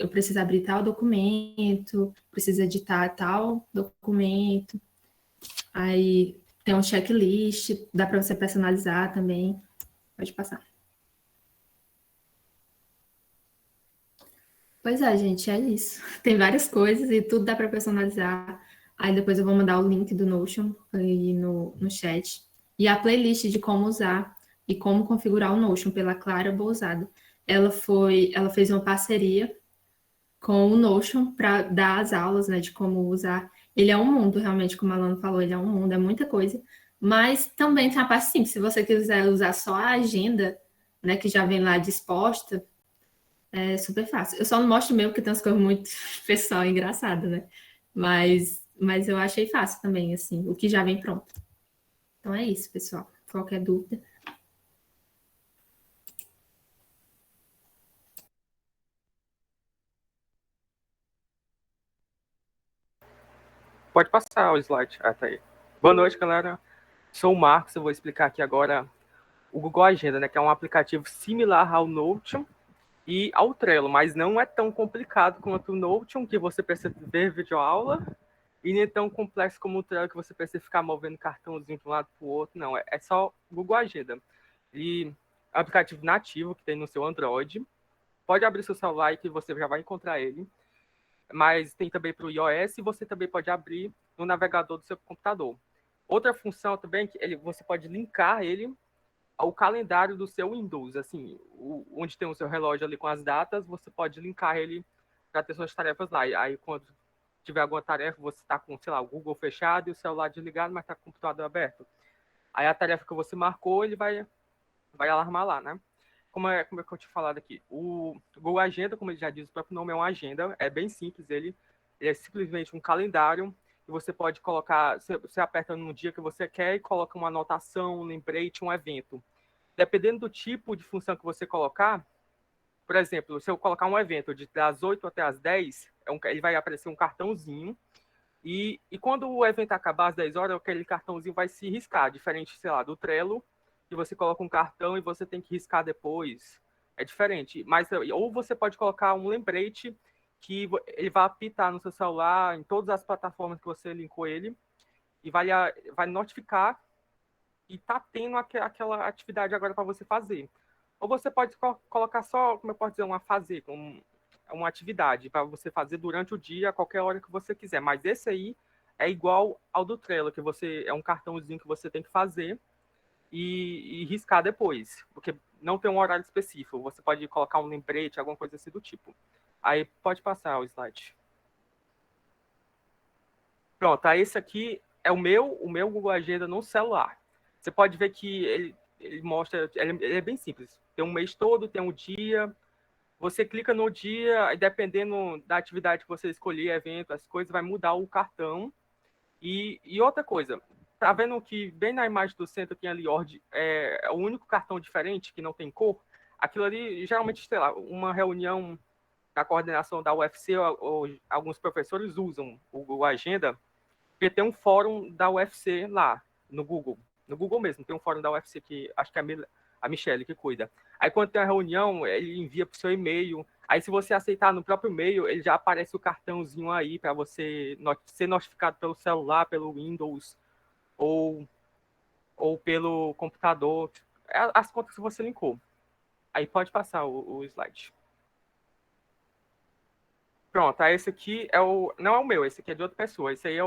S1: eu preciso abrir tal documento, preciso editar tal documento. Aí tem um checklist, dá para você personalizar também. Pode passar. Pois é, gente, é isso. Tem várias coisas e tudo dá para personalizar. Aí depois eu vou mandar o link do Notion aí no chat. E a playlist de como usar e como configurar o Notion pela Clara Bousada. Ela fez uma parceria com o Notion para dar as aulas, né, de como usar. Ele é um mundo, realmente, como a Alana falou, ele é um mundo, é muita coisa. Mas também tem a parte simples, se você quiser usar só a agenda, né, que já vem lá disposta, é super fácil. Eu só não mostro mesmo porque tem umas coisas muito pessoal e engraçadas, né? Mas eu achei fácil também, assim, o que já vem pronto. Então é isso, pessoal. Qualquer dúvida.
S4: Pode passar o slide. Tá aí. Boa noite, galera. Sou o Marcos, eu vou explicar aqui agora o Google Agenda, né, que é um aplicativo similar ao Notion e ao Trello, mas não é tão complicado quanto o Notion, que você precisa ver videoaula, e nem tão complexo como o Trello, que você precisa ficar movendo cartãozinho de um lado para o outro. Não, é só Google Agenda. E é um aplicativo nativo que tem no seu Android. Pode abrir seu celular e que você já vai encontrar ele. Mas tem também para o iOS e você também pode abrir no navegador do seu computador. Outra função também que você pode linkar ele ao calendário do seu Windows, assim, onde tem o seu relógio ali com as datas, você pode linkar ele para ter suas tarefas lá. Aí quando tiver alguma tarefa, você está com, sei lá, o Google fechado e o celular desligado, mas está com o computador aberto. Aí a tarefa que você marcou, ele vai alarmar lá, né? Como é que eu tinha falado aqui? O Google Agenda, como ele já diz, o próprio nome é uma agenda, é bem simples, ele é simplesmente um calendário, e você pode colocar, você aperta no dia que você quer e coloca uma anotação, um lembrete, um evento. Dependendo do tipo de função que você colocar, por exemplo, se eu colocar um evento das 8 até as 10, ele vai aparecer um cartãozinho, e quando o evento acabar às 10 horas, aquele cartãozinho vai se riscar, diferente, sei lá, do Trello, que você coloca um cartão e você tem que riscar depois. É diferente. Mas, ou você pode colocar um lembrete que ele vai apitar no seu celular, em todas as plataformas que você linkou ele, e vai notificar e tá tendo aquela atividade agora para você fazer. Ou você pode colocar só, como eu posso dizer, uma atividade para você fazer durante o dia, a qualquer hora que você quiser. Mas esse aí é igual ao do Trello, que é um cartãozinho que você tem que fazer e riscar depois, porque não tem um horário específico. Você pode colocar um lembrete, alguma coisa assim do tipo. Aí pode passar o slide. Pronto, aí esse aqui é o meu Google Agenda no celular. Você pode ver que ele mostra, ele é bem simples. Tem um mês todo, tem um dia. Você clica no dia, e dependendo da atividade que você escolher, evento, as coisas, vai mudar o cartão. E outra coisa, tá vendo que bem na imagem do centro tem ali é o único cartão diferente que não tem cor? Aquilo ali, geralmente, sei lá, uma reunião na coordenação da UFC, alguns professores usam o Google Agenda, porque tem um fórum da UFC lá, no Google. No Google mesmo, tem um fórum da UFC que acho que é a Michelle que cuida. Aí quando tem uma reunião, ele envia para o seu e-mail. Aí se você aceitar no próprio e-mail, ele já aparece o cartãozinho aí para você ser notificado pelo celular, pelo Windows ou pelo computador. As contas que você linkou. Aí pode passar o slide. Pronto, aí esse aqui não é o meu, esse aqui é de outra pessoa. Esse aí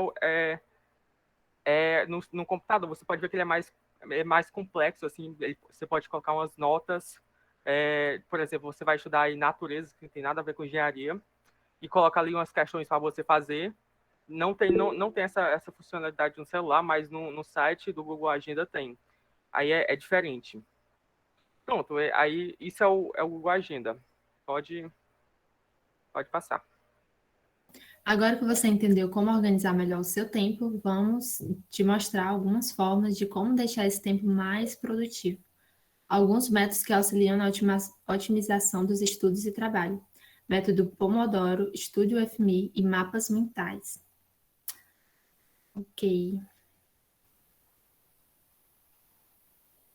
S4: no computador, você pode ver que ele é mais complexo, assim, você pode colocar umas notas, por exemplo, você vai estudar aí natureza, que não tem nada a ver com engenharia, e coloca ali umas questões para você fazer. Não tem essa funcionalidade no celular, mas no site do Google Agenda tem. Aí é diferente. Pronto, aí isso é o Google Agenda. Pode passar.
S1: Agora que você entendeu como organizar melhor o seu tempo, vamos te mostrar algumas formas de como deixar esse tempo mais produtivo. Alguns métodos que auxiliam na otimização dos estudos e trabalho. Método Pomodoro, Estúdio FMI e mapas mentais. Ok.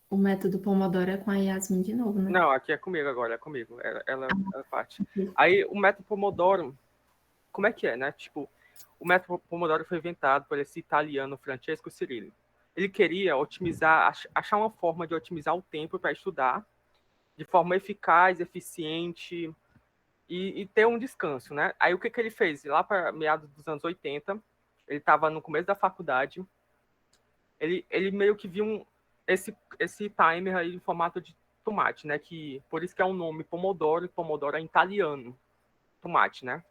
S1: O método Pomodoro é com a Yasmin de novo, né?
S4: Não, aqui é comigo agora, é comigo. Ela parte. Aí o método Pomodoro, como é que é, né? Tipo, o método Pomodoro foi inventado por esse italiano Francesco Cirilli. Ele queria achar uma forma de otimizar o tempo para estudar de forma eficaz, eficiente e ter um descanso, né? Aí o que ele fez? Lá para meados dos anos 80, ele estava no começo da faculdade, ele meio que viu esse timer aí em formato de tomate, né? Que por isso que é o nome Pomodoro, e Pomodoro é em italiano, tomate, né?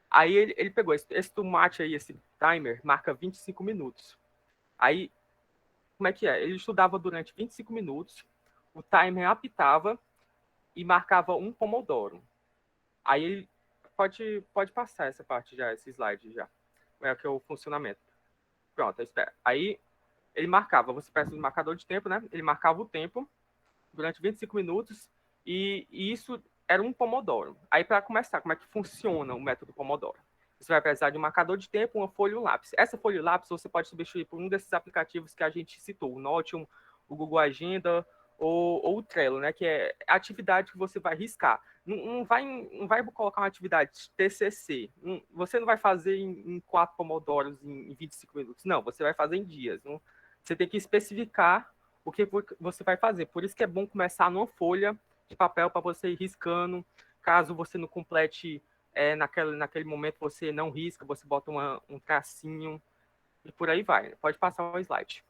S4: Aí ele pegou esse tomate aí, esse timer, marca 25 minutos. Aí, como é que é? Ele estudava durante 25 minutos, o timer apitava e marcava um Pomodoro. Aí ele pode passar essa parte já, esse slide já. É que é o funcionamento. Pronto, espera. Aí ele marcava, você precisa do marcador de tempo, né? Ele marcava o tempo durante 25 minutos e isso era um Pomodoro. Aí para começar, como é que funciona o método Pomodoro? Você vai precisar de um marcador de tempo, uma folha e um lápis. Essa folha e lápis você pode substituir por um desses aplicativos que a gente citou, o Notion, o Google Agenda ou o Trello, né? Que é a atividade que você vai riscar. Não vai colocar uma atividade TCC. Você não vai fazer em 4 pomodoros em 25 minutos. Não, você vai fazer em dias. Você tem que especificar o que você vai fazer. Por isso que é bom começar numa folha de papel para você ir riscando. Caso você não complete naquele momento, você não risca, você bota um tracinho e por aí vai. Pode passar o slide.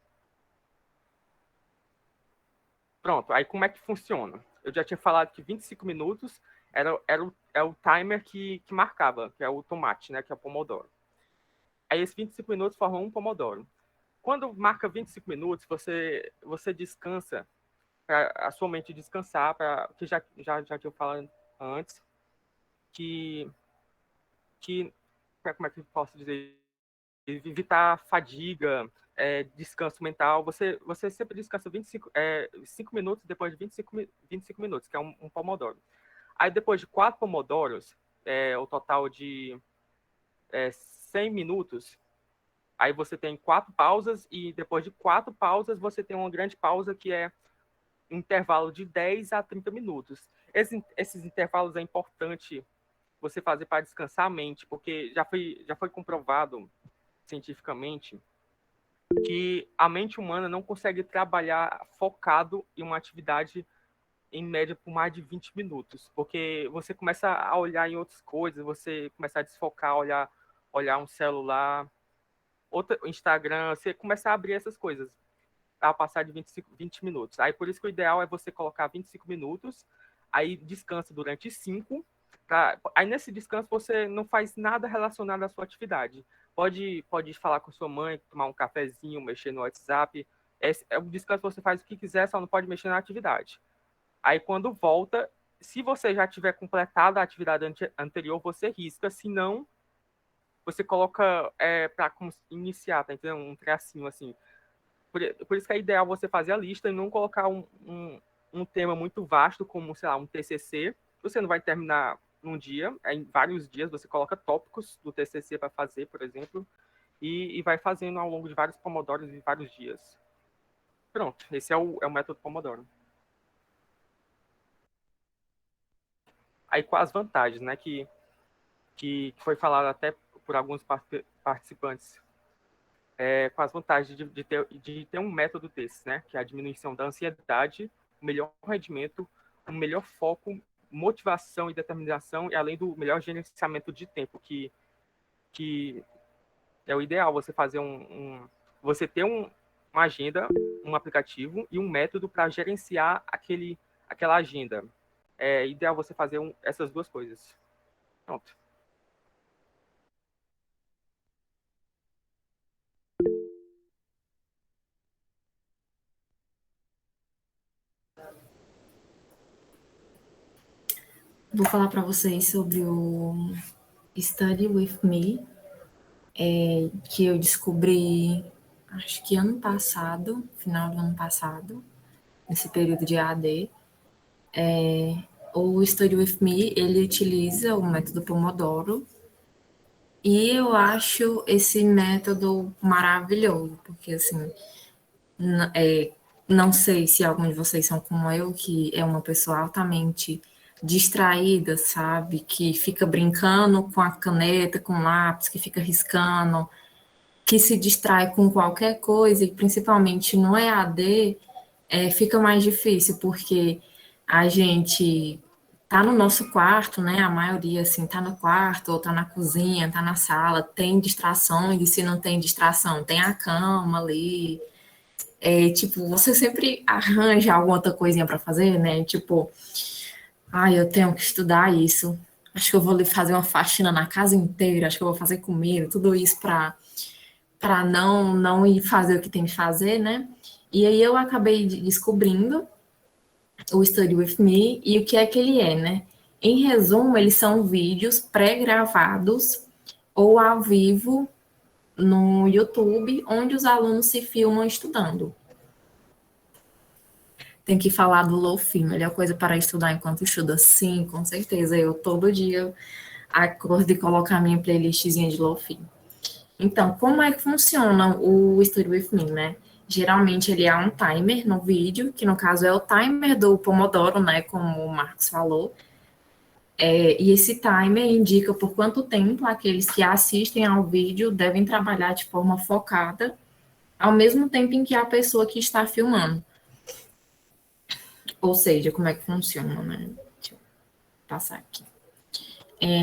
S4: Pronto, aí como é que funciona? Eu já tinha falado que 25 minutos é o timer que marcava, que é o tomate, né, que é o Pomodoro. Aí esses 25 minutos formam um Pomodoro. Quando marca 25 minutos, você descansa, para a sua mente descansar, que já tinha falado antes, que como é que eu posso dizer? Evitar fadiga, descanso mental. Você sempre descansa 5 minutos depois de 25 minutos, que é um Pomodoro. Aí depois de 4 Pomodoros, o total de 100 minutos, aí você tem 4 pausas e depois de 4 pausas você tem uma grande pausa que é um intervalo de 10 a 30 minutos. Esses intervalos é importante você fazer para descansar a mente, porque já foi comprovado cientificamente que a mente humana não consegue trabalhar focado em uma atividade em média por mais de 20 minutos, porque você começa a olhar em outras coisas, você começa a desfocar, olhar um celular, Instagram, você começa a abrir essas coisas a passar de 20 minutos. Aí por isso que o ideal é você colocar 25 minutos, aí descansa durante 5. Aí nesse descanso você não faz nada relacionado à sua atividade. Pode falar com sua mãe, tomar um cafezinho, mexer no WhatsApp. É o descanso, você faz o que quiser, só não pode mexer na atividade. Aí quando volta, se você já tiver completado a atividade anterior, você risca, se não, você coloca para iniciar, tá entendendo? Um tracinho assim. Por isso que é ideal você fazer a lista e não colocar um tema muito vasto, como, sei lá, um TCC. Você não vai terminar num dia, em vários dias você coloca tópicos do TCC para fazer, por exemplo, e vai fazendo ao longo de vários pomodoros e vários dias. Pronto, esse é o método Pomodoro. Aí com as vantagens, né, que foi falado até por alguns participantes, com as vantagens de ter um método desse, né, que é a diminuição da ansiedade, o melhor rendimento, um melhor foco, motivação e determinação, e além do melhor gerenciamento de tempo, que é o ideal, você fazer você ter uma agenda, um aplicativo e um método para gerenciar aquela agenda. É ideal você fazer essas duas coisas. Pronto.
S3: Vou falar para vocês sobre o Study With Me, que eu descobri, acho que ano passado, final do ano passado, nesse período de AD. O Study With Me, ele utiliza o método Pomodoro, e eu acho esse método maravilhoso, porque, assim, não sei se algum de vocês são como eu, que é uma pessoa altamente distraída, sabe? Que fica brincando com a caneta, com o lápis, que fica riscando, que se distrai com qualquer coisa, e principalmente no EAD, fica mais difícil, porque a gente tá no nosso quarto, né? A maioria, assim, tá no quarto, ou tá na cozinha, tá na sala, tem distrações, e se não tem distração, tem a cama ali. Tipo, você sempre arranja alguma outra coisinha para fazer, né? Tipo, eu tenho que estudar isso. Acho que eu vou ali fazer uma faxina na casa inteira, acho que eu vou fazer comida, tudo isso para não ir fazer o que tem que fazer, né? E aí eu acabei descobrindo o Study With Me e o que é que ele é, né? Em resumo, eles são vídeos pré-gravados ou ao vivo no YouTube, onde os alunos se filmam estudando. Tem que falar do Lo-Fi, melhor coisa para estudar enquanto estuda. Sim, com certeza. Eu todo dia acordo e coloco a minha playlistzinha de Lo-Fi. Então, como é que funciona o Study With Me, né? Geralmente ele há um timer no vídeo, que no caso é o timer do Pomodoro, né? Como o Marcos falou. E esse timer indica por quanto tempo aqueles que assistem ao vídeo devem trabalhar de forma focada, ao mesmo tempo em que a pessoa que está filmando. Ou seja, como é que funciona, né? Deixa eu passar aqui.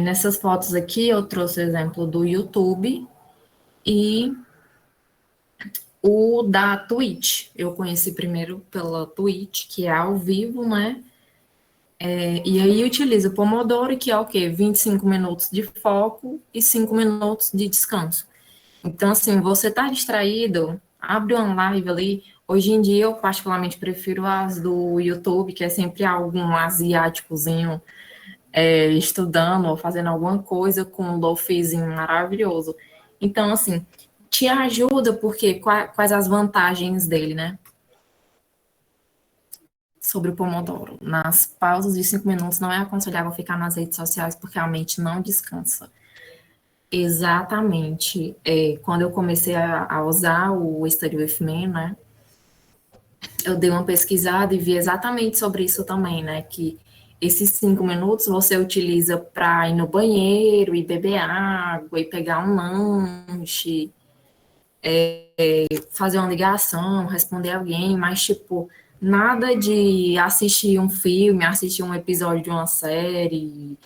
S3: Nessas fotos aqui, eu trouxe o exemplo do YouTube e o da Twitch. Eu conheci primeiro pela Twitch, que é ao vivo, né? E aí utiliza o Pomodoro, que é o quê? 25 minutos de foco e 5 minutos de descanso. Então, assim, você tá distraído, abre uma live ali. Hoje em dia, eu particularmente prefiro as do YouTube, que é sempre algum asiáticozinho estudando ou fazendo alguma coisa com um lofizinho maravilhoso. Então, assim, te ajuda, porque quais as vantagens dele, né? Sobre o Pomodoro. Nas pausas de 5 minutos, não é aconselhável ficar nas redes sociais, porque a mente não descansa. Exatamente. Quando eu comecei a usar o Study With Me, né, eu dei uma pesquisada e vi exatamente sobre isso também, né, que esses 5 minutos você utiliza para ir no banheiro e beber água e pegar um lanche, fazer uma ligação, responder alguém, mas, tipo, nada de assistir um filme, assistir um episódio de uma série,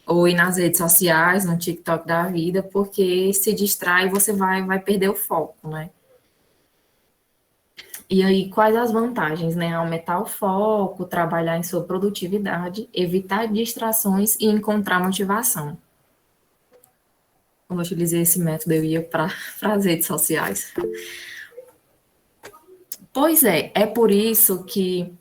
S3: ou ir nas redes sociais, no TikTok da vida, porque se distrai e você vai perder o foco, né? E aí, quais as vantagens, né? Aumentar o foco, trabalhar em sua produtividade, evitar distrações e encontrar motivação. Quando eu utilizei esse método, eu ia para as redes sociais. Pois é por isso que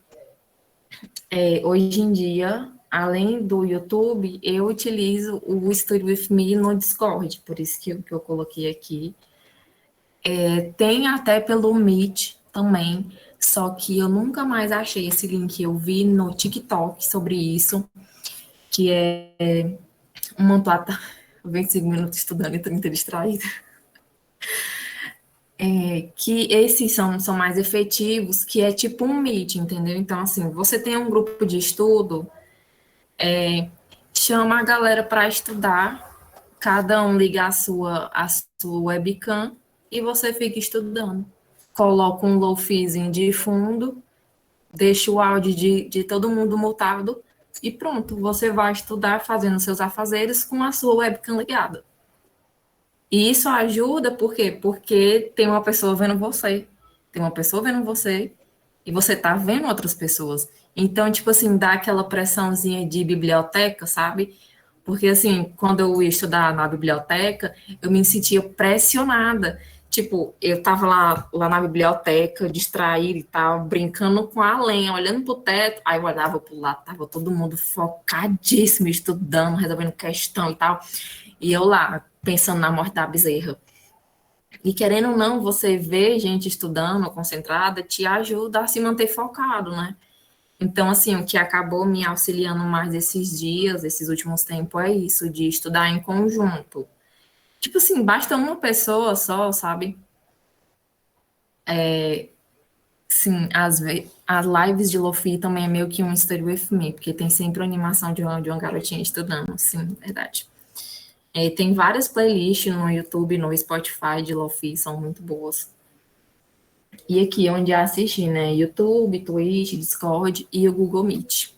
S3: hoje em dia, além do YouTube, eu utilizo o Study With Me no Discord, por isso que eu coloquei aqui. Tem até pelo Meet também, só que eu nunca mais achei esse link. Eu vi no TikTok sobre isso, que é uma plataforma... 25 minutos estudando e 30 distraída. Que esses são mais efetivos, que é tipo um Meet, entendeu? Então, assim, você tem um grupo de estudo, chama a galera para estudar, cada um liga a sua webcam e você fica estudando. Coloca um low-fizinho de fundo, deixa o áudio de todo mundo mutado e pronto, você vai estudar fazendo seus afazeres com a sua webcam ligada. E isso ajuda, por quê? Porque tem uma pessoa vendo você, tem uma pessoa vendo você, e você tá vendo outras pessoas. Então, tipo assim, dá aquela pressãozinha de biblioteca, sabe? Porque, assim, quando eu ia estudar na biblioteca, eu me sentia pressionada. Tipo, eu tava lá na biblioteca, distraída e tal, brincando com a lenha, olhando pro teto, aí eu olhava pro lado, tava todo mundo focadíssimo, estudando, resolvendo questão e tal. E eu lá, pensando na morte da bezerra. E querendo ou não, você ver gente estudando, concentrada, te ajuda a se manter focado, né? Então, assim, o que acabou me auxiliando mais esses dias, esses últimos tempos, é isso, de estudar em conjunto. Tipo assim, basta uma pessoa só, sabe? Sim, as lives de Lofi também é meio que um study with me, porque tem sempre a animação de uma garotinha estudando, sim, verdade. Tem várias playlists no YouTube, no Spotify de Lofi, são muito boas. E aqui onde eu assisti, né? YouTube, Twitch, Discord e o Google Meet.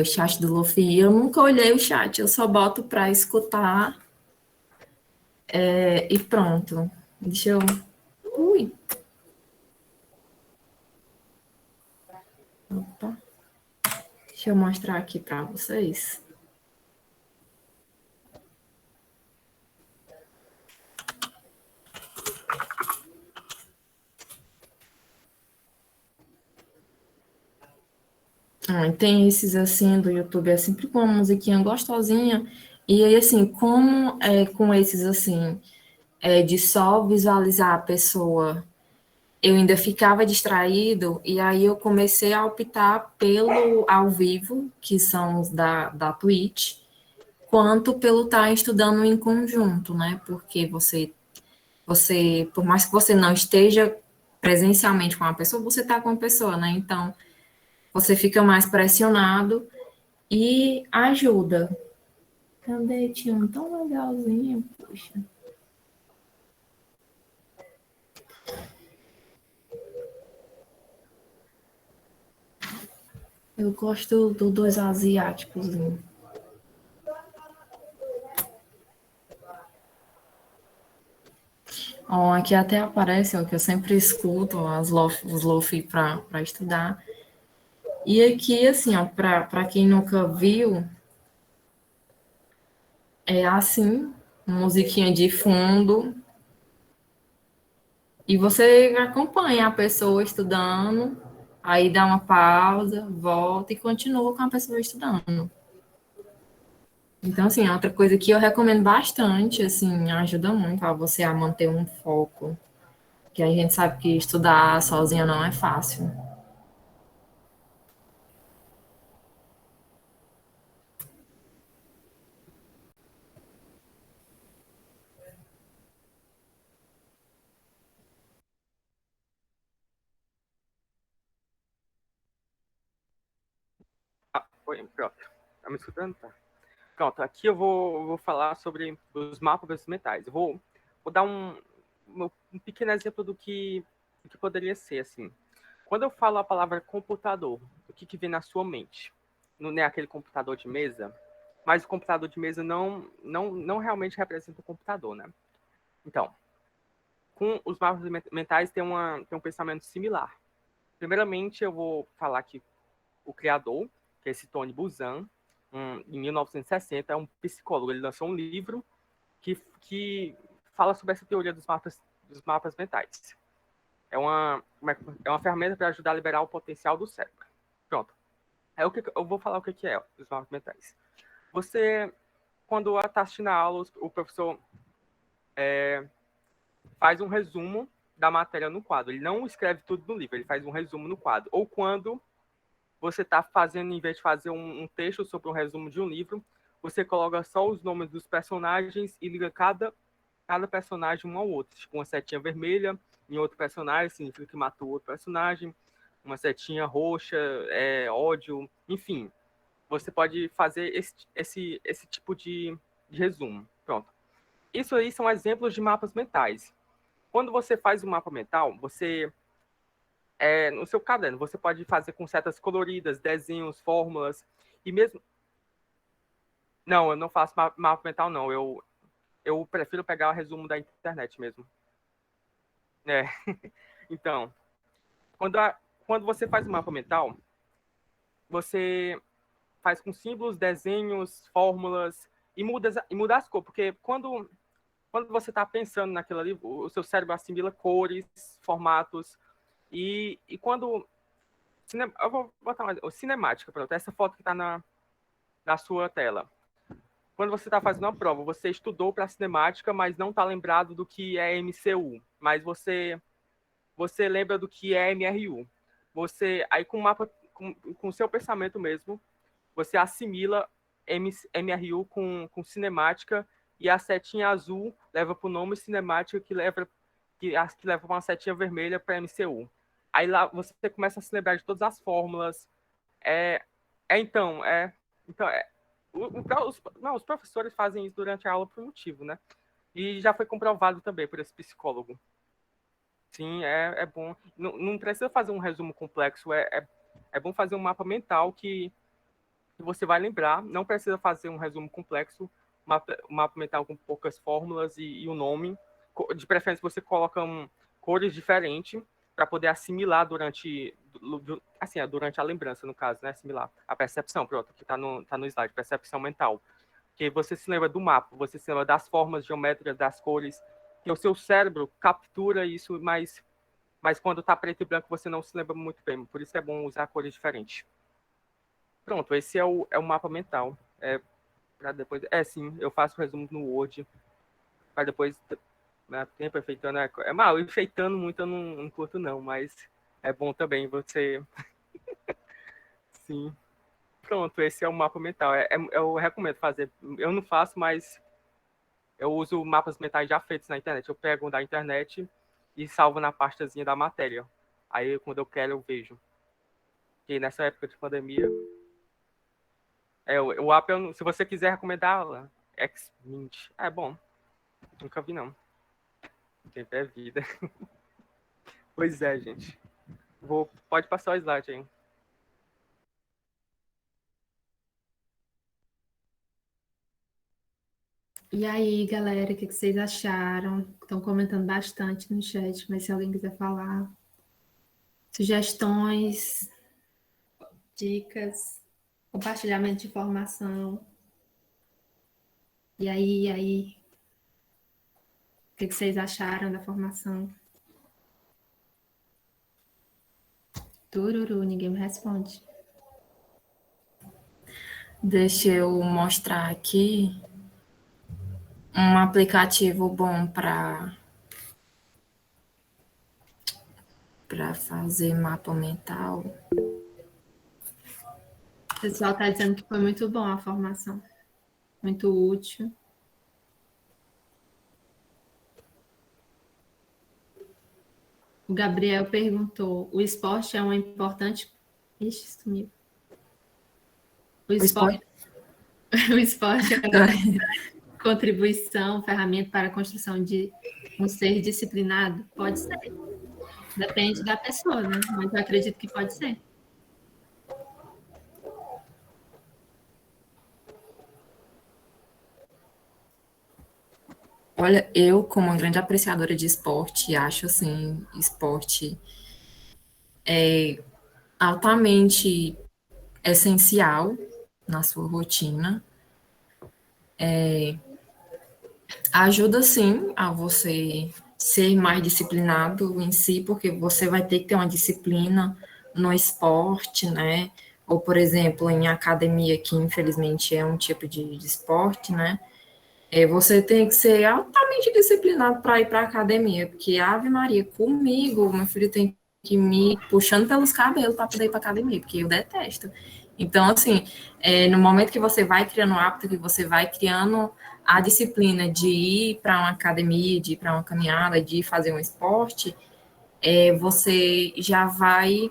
S3: O chat do Lofi, eu nunca olhei o chat, eu só boto para escutar e pronto. Deixa eu... Ui! Opa. Deixa eu mostrar aqui para vocês. Tem esses assim do YouTube, é sempre com uma musiquinha gostosinha. E aí, assim, como é com esses assim, de só visualizar a pessoa, eu ainda ficava distraído, e aí eu comecei a optar pelo ao vivo, que são os da Twitch, quanto pelo estar estudando em conjunto, né? Porque por mais que você não esteja presencialmente com a pessoa, você está com a pessoa, né? Então, você fica mais pressionado e ajuda. Cadê? Tinha um tão legalzinho, puxa. Eu gosto dos asiáticos. Ó, aqui até aparece, ó, que eu sempre escuto os lofi para estudar. E aqui, assim, ó, para quem nunca viu, é assim, musiquinha de fundo, e você acompanha a pessoa estudando, aí dá uma pausa, volta e continua com a pessoa estudando. Então, assim, é outra coisa que eu recomendo bastante, assim, ajuda muito a você a manter um foco, que a gente sabe que estudar sozinha não é fácil.
S4: Oi, pronto. Tá me escutando? Tá. Pronto, aqui eu vou falar sobre os mapas mentais. Vou dar um pequeno exemplo do que poderia ser, assim. Quando eu falo a palavra computador, o que vem na sua mente? Não é aquele computador de mesa, mas o computador de mesa não realmente representa o computador, né? Então, com os mapas mentais tem um pensamento similar. Primeiramente, eu vou falar que o criador, que é esse Tony Buzan, em 1960, é um psicólogo. Ele lançou um livro que fala sobre essa teoria dos mapas mentais. É uma ferramenta para ajudar a liberar o potencial do cérebro. Pronto. Eu vou falar o que é os mapas mentais. Você, quando está assistindo a aula, o professor faz um resumo da matéria no quadro. Ele não escreve tudo no livro, ele faz um resumo no quadro. Ou quando você está fazendo, em vez de fazer um texto sobre um resumo de um livro, você coloca só os nomes dos personagens e liga cada personagem um ao outro. Tipo, uma setinha vermelha em outro personagem significa que matou outro personagem, uma setinha roxa, ódio, enfim. Você pode fazer esse tipo de resumo. Pronto. Isso aí são exemplos de mapas mentais. Quando você faz um mapa mental, no seu caderno, você pode fazer com setas coloridas, desenhos, fórmulas, e mesmo... Não, eu não faço mapa mental, não. Eu prefiro pegar o resumo da internet mesmo. Então, quando você faz um mapa mental, você faz com símbolos, desenhos, fórmulas, e muda as cores, porque quando você está pensando naquilo ali, o seu cérebro assimila cores, formatos, e quando... Eu vou botar mais... Cinemática, pronto, essa foto que está na sua tela. Quando você está fazendo uma prova, você estudou para cinemática, mas não está lembrado do que é MCU, mas você lembra do que é MRU. Aí com o mapa, com o seu pensamento mesmo, você assimila MRU com cinemática, e a setinha azul leva para o nome cinemática, que leva para uma setinha vermelha para MCU. Aí lá você começa a se lembrar de todas as fórmulas. Então, os professores fazem isso durante a aula por motivo, né? E já foi comprovado também por esse psicólogo. Sim, é bom. Não precisa fazer um resumo complexo, é bom fazer um mapa mental que você vai lembrar. Não precisa fazer um resumo complexo, um mapa mental com poucas fórmulas e o nome. De preferência, você coloca cores diferentes para poder assimilar durante a lembrança, no caso, né? Assimilar a percepção, pronto, que está no slide, percepção mental. Que você se lembra do mapa, você se lembra das formas geométricas, das cores, que o seu cérebro captura isso, mas quando está preto e branco você não se lembra muito bem. Por isso é bom usar cores diferentes. Pronto, esse é o mapa mental. Para depois... sim, eu faço o resumo no Word, para depois... tempo enfeitando é mal, enfeitando muito eu não curto não, mas é bom também você... Sim. Pronto, esse é o mapa mental. Eu recomendo fazer. Eu não faço, mas eu uso mapas mentais já feitos na internet. Eu pego um da internet e salvo na pastazinha da matéria. Aí, quando eu quero, eu vejo. E nessa época de pandemia... o app, se você quiser recomendar, Xmint. É bom. Nunca vi, não. Tempo é vida. Pois é, gente. Pode passar o slide aí.
S1: E aí, galera, o que vocês acharam? Estão comentando bastante no chat, mas se alguém quiser falar, sugestões, dicas, compartilhamento de informação. E aí, o que vocês acharam da formação? Tururu, ninguém me responde.
S3: Deixa eu mostrar aqui um aplicativo bom para fazer mapa mental.
S1: O pessoal está dizendo que foi muito bom a formação, muito útil. O Gabriel perguntou: o esporte é uma importante... Ixi, sumiu. O esporte é uma contribuição, ferramenta para a construção de um ser disciplinado? Pode ser. Depende da pessoa, né? Mas eu acredito que pode ser.
S3: Olha, eu, como uma grande apreciadora de esporte, acho, assim, esporte altamente essencial na sua rotina. Ajuda, sim, a você ser mais disciplinado em si, porque você vai ter que ter uma disciplina no esporte, né? Ou, por exemplo, em academia, que infelizmente é um tipo de esporte, né? Você tem que ser altamente disciplinado para ir para a academia, porque Ave Maria, comigo, meu filho tem que me puxando pelos cabelos para poder ir para academia, porque eu detesto. Então, assim, no momento que você vai criando o hábito, que você vai criando a disciplina de ir para uma academia, de ir para uma caminhada, de fazer um esporte, você já vai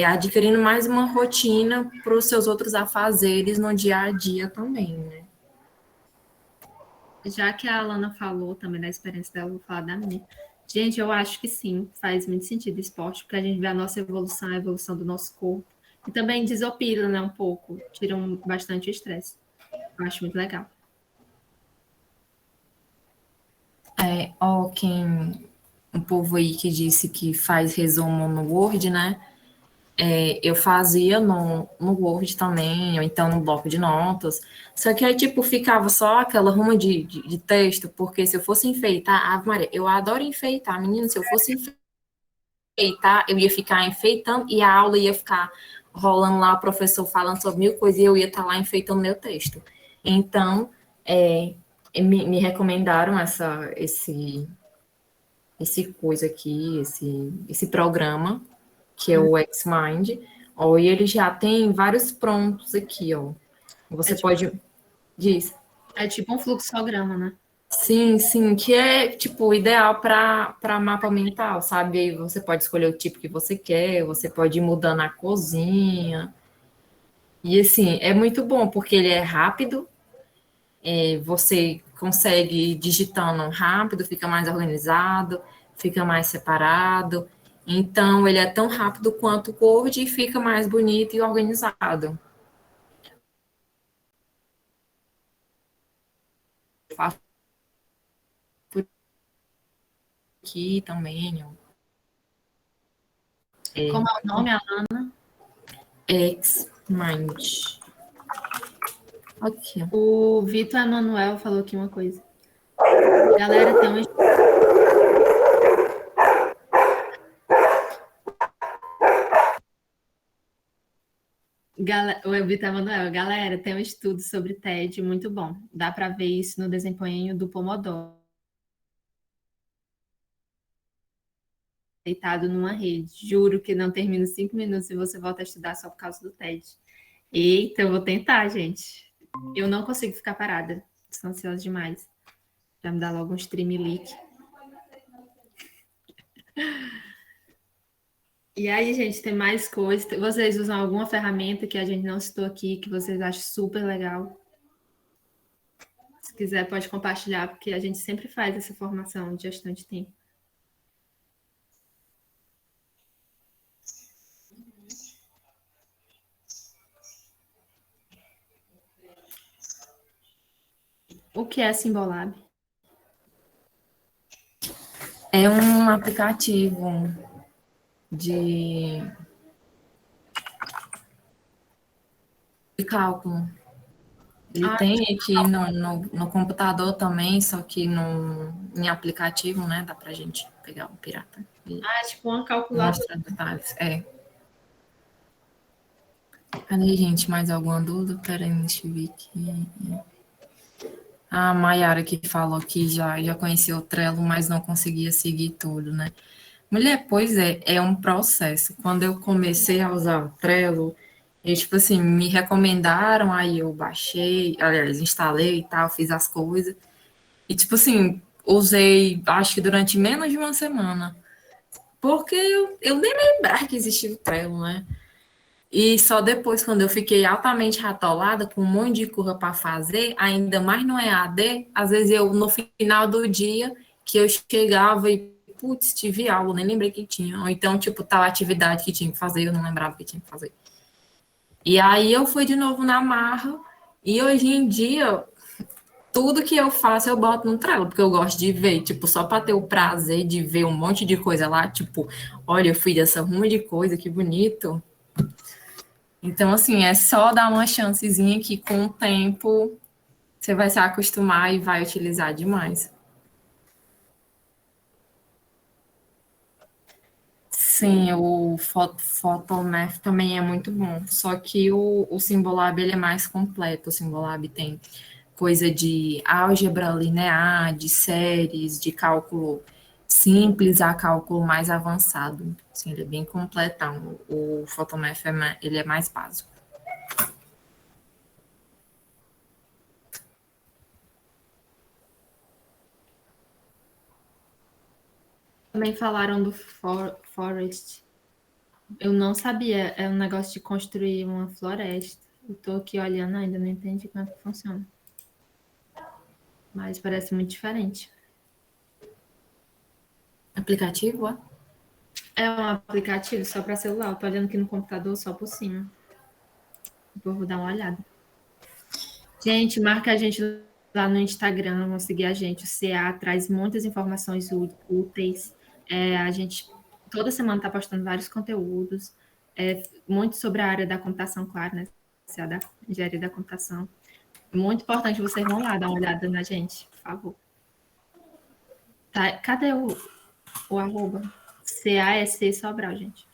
S3: adquirindo mais uma rotina para os seus outros afazeres no dia a dia também, né?
S1: Já que a Alana falou também da experiência dela, eu vou falar da minha. Gente, eu acho que sim, faz muito sentido esporte, porque a gente vê a nossa evolução, a evolução do nosso corpo. E também desopila, né, um pouco, tira bastante o estresse. Eu acho muito legal.
S3: Um povo aí que disse que faz resumo no Word, né? Eu fazia no Word também, ou então no bloco de notas. Só que aí, tipo, ficava só aquela ruma de texto, porque se eu fosse enfeitar, Ave Maria, eu adoro enfeitar, menino, se eu fosse enfeitar, eu ia ficar enfeitando e a aula ia ficar rolando lá, o professor falando sobre mil coisas e eu ia estar lá enfeitando meu texto. Então, me recomendaram esse coisa aqui, esse programa, que é o Xmind, e ele já tem vários prontos aqui, ó. Você pode... Diz.
S1: É tipo um fluxograma, né?
S3: Sim, que é, tipo, ideal para mapa mental, sabe? Aí você pode escolher o tipo que você quer, você pode ir mudando a cozinha. E, assim, é muito bom, porque ele é rápido, você consegue ir digitando rápido, fica mais organizado, fica mais separado. Então, ele é tão rápido quanto o Word e fica mais bonito e organizado. Faço por aqui também.
S1: Como é o nome, Alana?
S3: Xmind. Aqui.
S1: O Vitor Emanuel falou aqui uma coisa. Galera, tem um... O Vitor Emanuel, galera, tem um estudo sobre TED muito bom. Dá para ver isso no desempenho do Pomodoro. Deitado numa rede. Juro que não termino 5 minutos e você volta a estudar só por causa do TED. Eita, eu vou tentar, gente. Eu não consigo ficar parada. Estou ansiosa demais. Já me dá logo um streamlink. E aí, gente, tem mais coisas. Vocês usam alguma ferramenta que a gente não citou aqui, que vocês acham super legal? Se quiser, pode compartilhar, porque a gente sempre faz essa formação de gestão de tempo. O que é a Symbolab?
S3: É um aplicativo de cálculo. Ele tem aqui no computador também, só que em aplicativo, né? Dá pra gente pegar o pirata.
S1: É tipo uma calculadora.
S3: Mostrar detalhes. Cadê, gente? Mais alguma dúvida? Peraí, deixa eu ver aqui. A Mayara que falou que já conhecia o Trello, mas não conseguia seguir tudo, né? Mulher, pois é um processo. Quando eu comecei a usar o Trello, tipo assim, me recomendaram, aí eu baixei, aliás, instalei e tal, fiz as coisas. E, tipo assim, usei, acho que durante menos de uma semana. Porque eu nem lembrava que existia o Trello, né? E só depois, quando eu fiquei altamente atolada, com um monte de curva para fazer, ainda mais no EAD, às vezes eu, no final do dia, que eu chegava e, putz, tive aula, nem lembrei que tinha. Ou então, tipo, tal atividade que tinha que fazer, eu não lembrava que tinha que fazer. E aí eu fui de novo na marra, e hoje em dia, tudo que eu faço eu boto no Trello, porque eu gosto de ver, tipo, só para ter o prazer de ver um monte de coisa lá, tipo, olha, eu fui dessa ruma de coisa, que bonito. Então, assim, é só dar uma chancezinha que com o tempo você vai se acostumar e vai utilizar demais. Sim, o Photomath também é muito bom, só que o Symbolab ele é mais completo. O Symbolab tem coisa de álgebra linear, de séries, de cálculo simples a cálculo mais avançado. Assim, ele é bem completão. O Photomath ele é mais básico.
S1: Também falaram do Forest. Eu não sabia, é um negócio de construir uma floresta. Eu tô aqui olhando ainda, não entendi como é que funciona. Mas parece muito diferente.
S3: Aplicativo, ó.
S1: É um aplicativo só para celular. Eu tô olhando aqui no computador só por cima. Depois vou dar uma olhada. Gente, marca a gente lá no Instagram, vão seguir a gente. O CA traz muitas informações úteis. A gente toda semana está postando vários conteúdos, muito sobre a área da computação, claro, né? CA da engenharia da computação. Muito importante vocês vão lá dar uma olhada na gente, por favor. Tá, cadê o arroba? CASC Sobral, gente.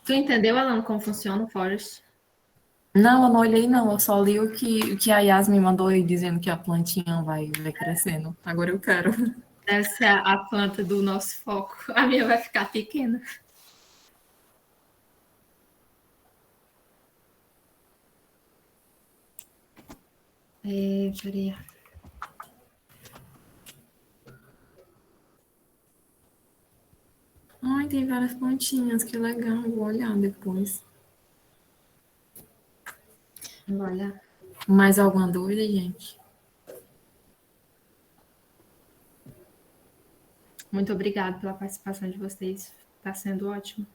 S1: Tu entendeu, Alan, como funciona o Forest?
S3: Não, eu não olhei, não. Eu só li o que a Yas me mandou aí dizendo que a plantinha vai crescendo. Agora eu quero.
S1: Deve ser a planta do nosso foco. A minha vai ficar pequena. Peraí.
S3: Ai, tem várias plantinhas, que legal. Vou olhar depois.
S1: Vou olhar.
S3: Mais alguma dúvida, gente?
S1: Muito obrigada pela participação de vocês. Está sendo ótimo.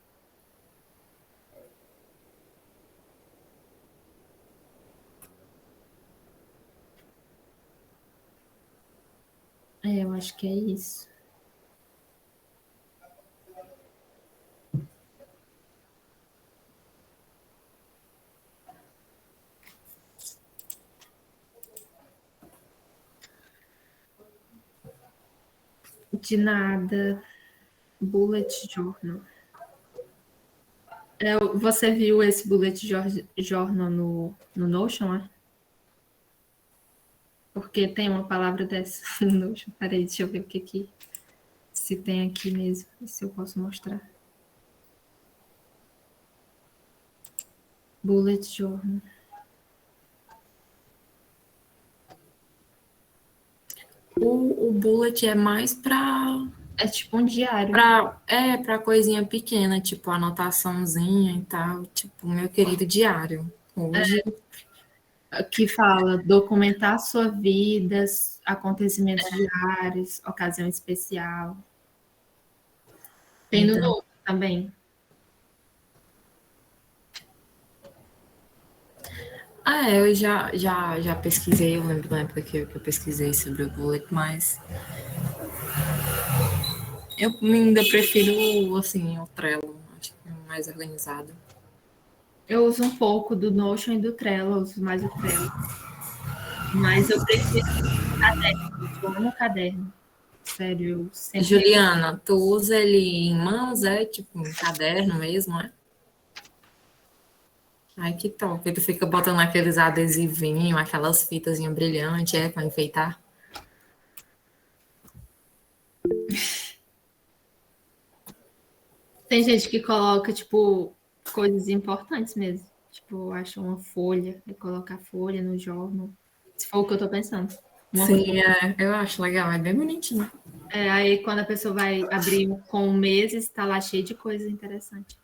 S1: Eu acho que é isso. De nada. Bullet Journal. Você viu esse Bullet Journal no Notion, né? Porque tem uma palavra dessa no Notion. Peraí, deixa eu ver o que se tem aqui mesmo. Se eu posso mostrar. Bullet Journal.
S3: O bullet é mais para
S1: É tipo um diário.
S3: para coisinha pequena, tipo anotaçãozinha e tal, tipo meu querido diário. Hoje
S1: Que fala documentar sua vida, acontecimentos diários, ocasião especial. Tem no
S3: Então.
S1: Notion também.
S3: Eu já pesquisei, eu lembro da época que eu pesquisei sobre o bullet, mas eu ainda prefiro, assim, o Trello, acho que é mais organizado.
S1: Eu uso um pouco do Notion e do Trello, eu uso mais o Trello. Mas eu prefiro o caderno, eu amo o caderno. Sério, eu sempre...
S3: Juliana, tu usa ele em mãos, tipo, em caderno mesmo, é? Ai, que top. Tu fica botando aqueles adesivinhos, aquelas fitazinhas brilhantes, para enfeitar.
S1: Tem gente que coloca, tipo, coisas importantes mesmo. Tipo, acha uma folha, e coloca a folha no jornal. Se for o que eu tô pensando.
S3: Sim, eu acho legal, é bem bonitinho.
S1: Aí quando a pessoa vai abrir com meses, tá lá cheio de coisas interessantes.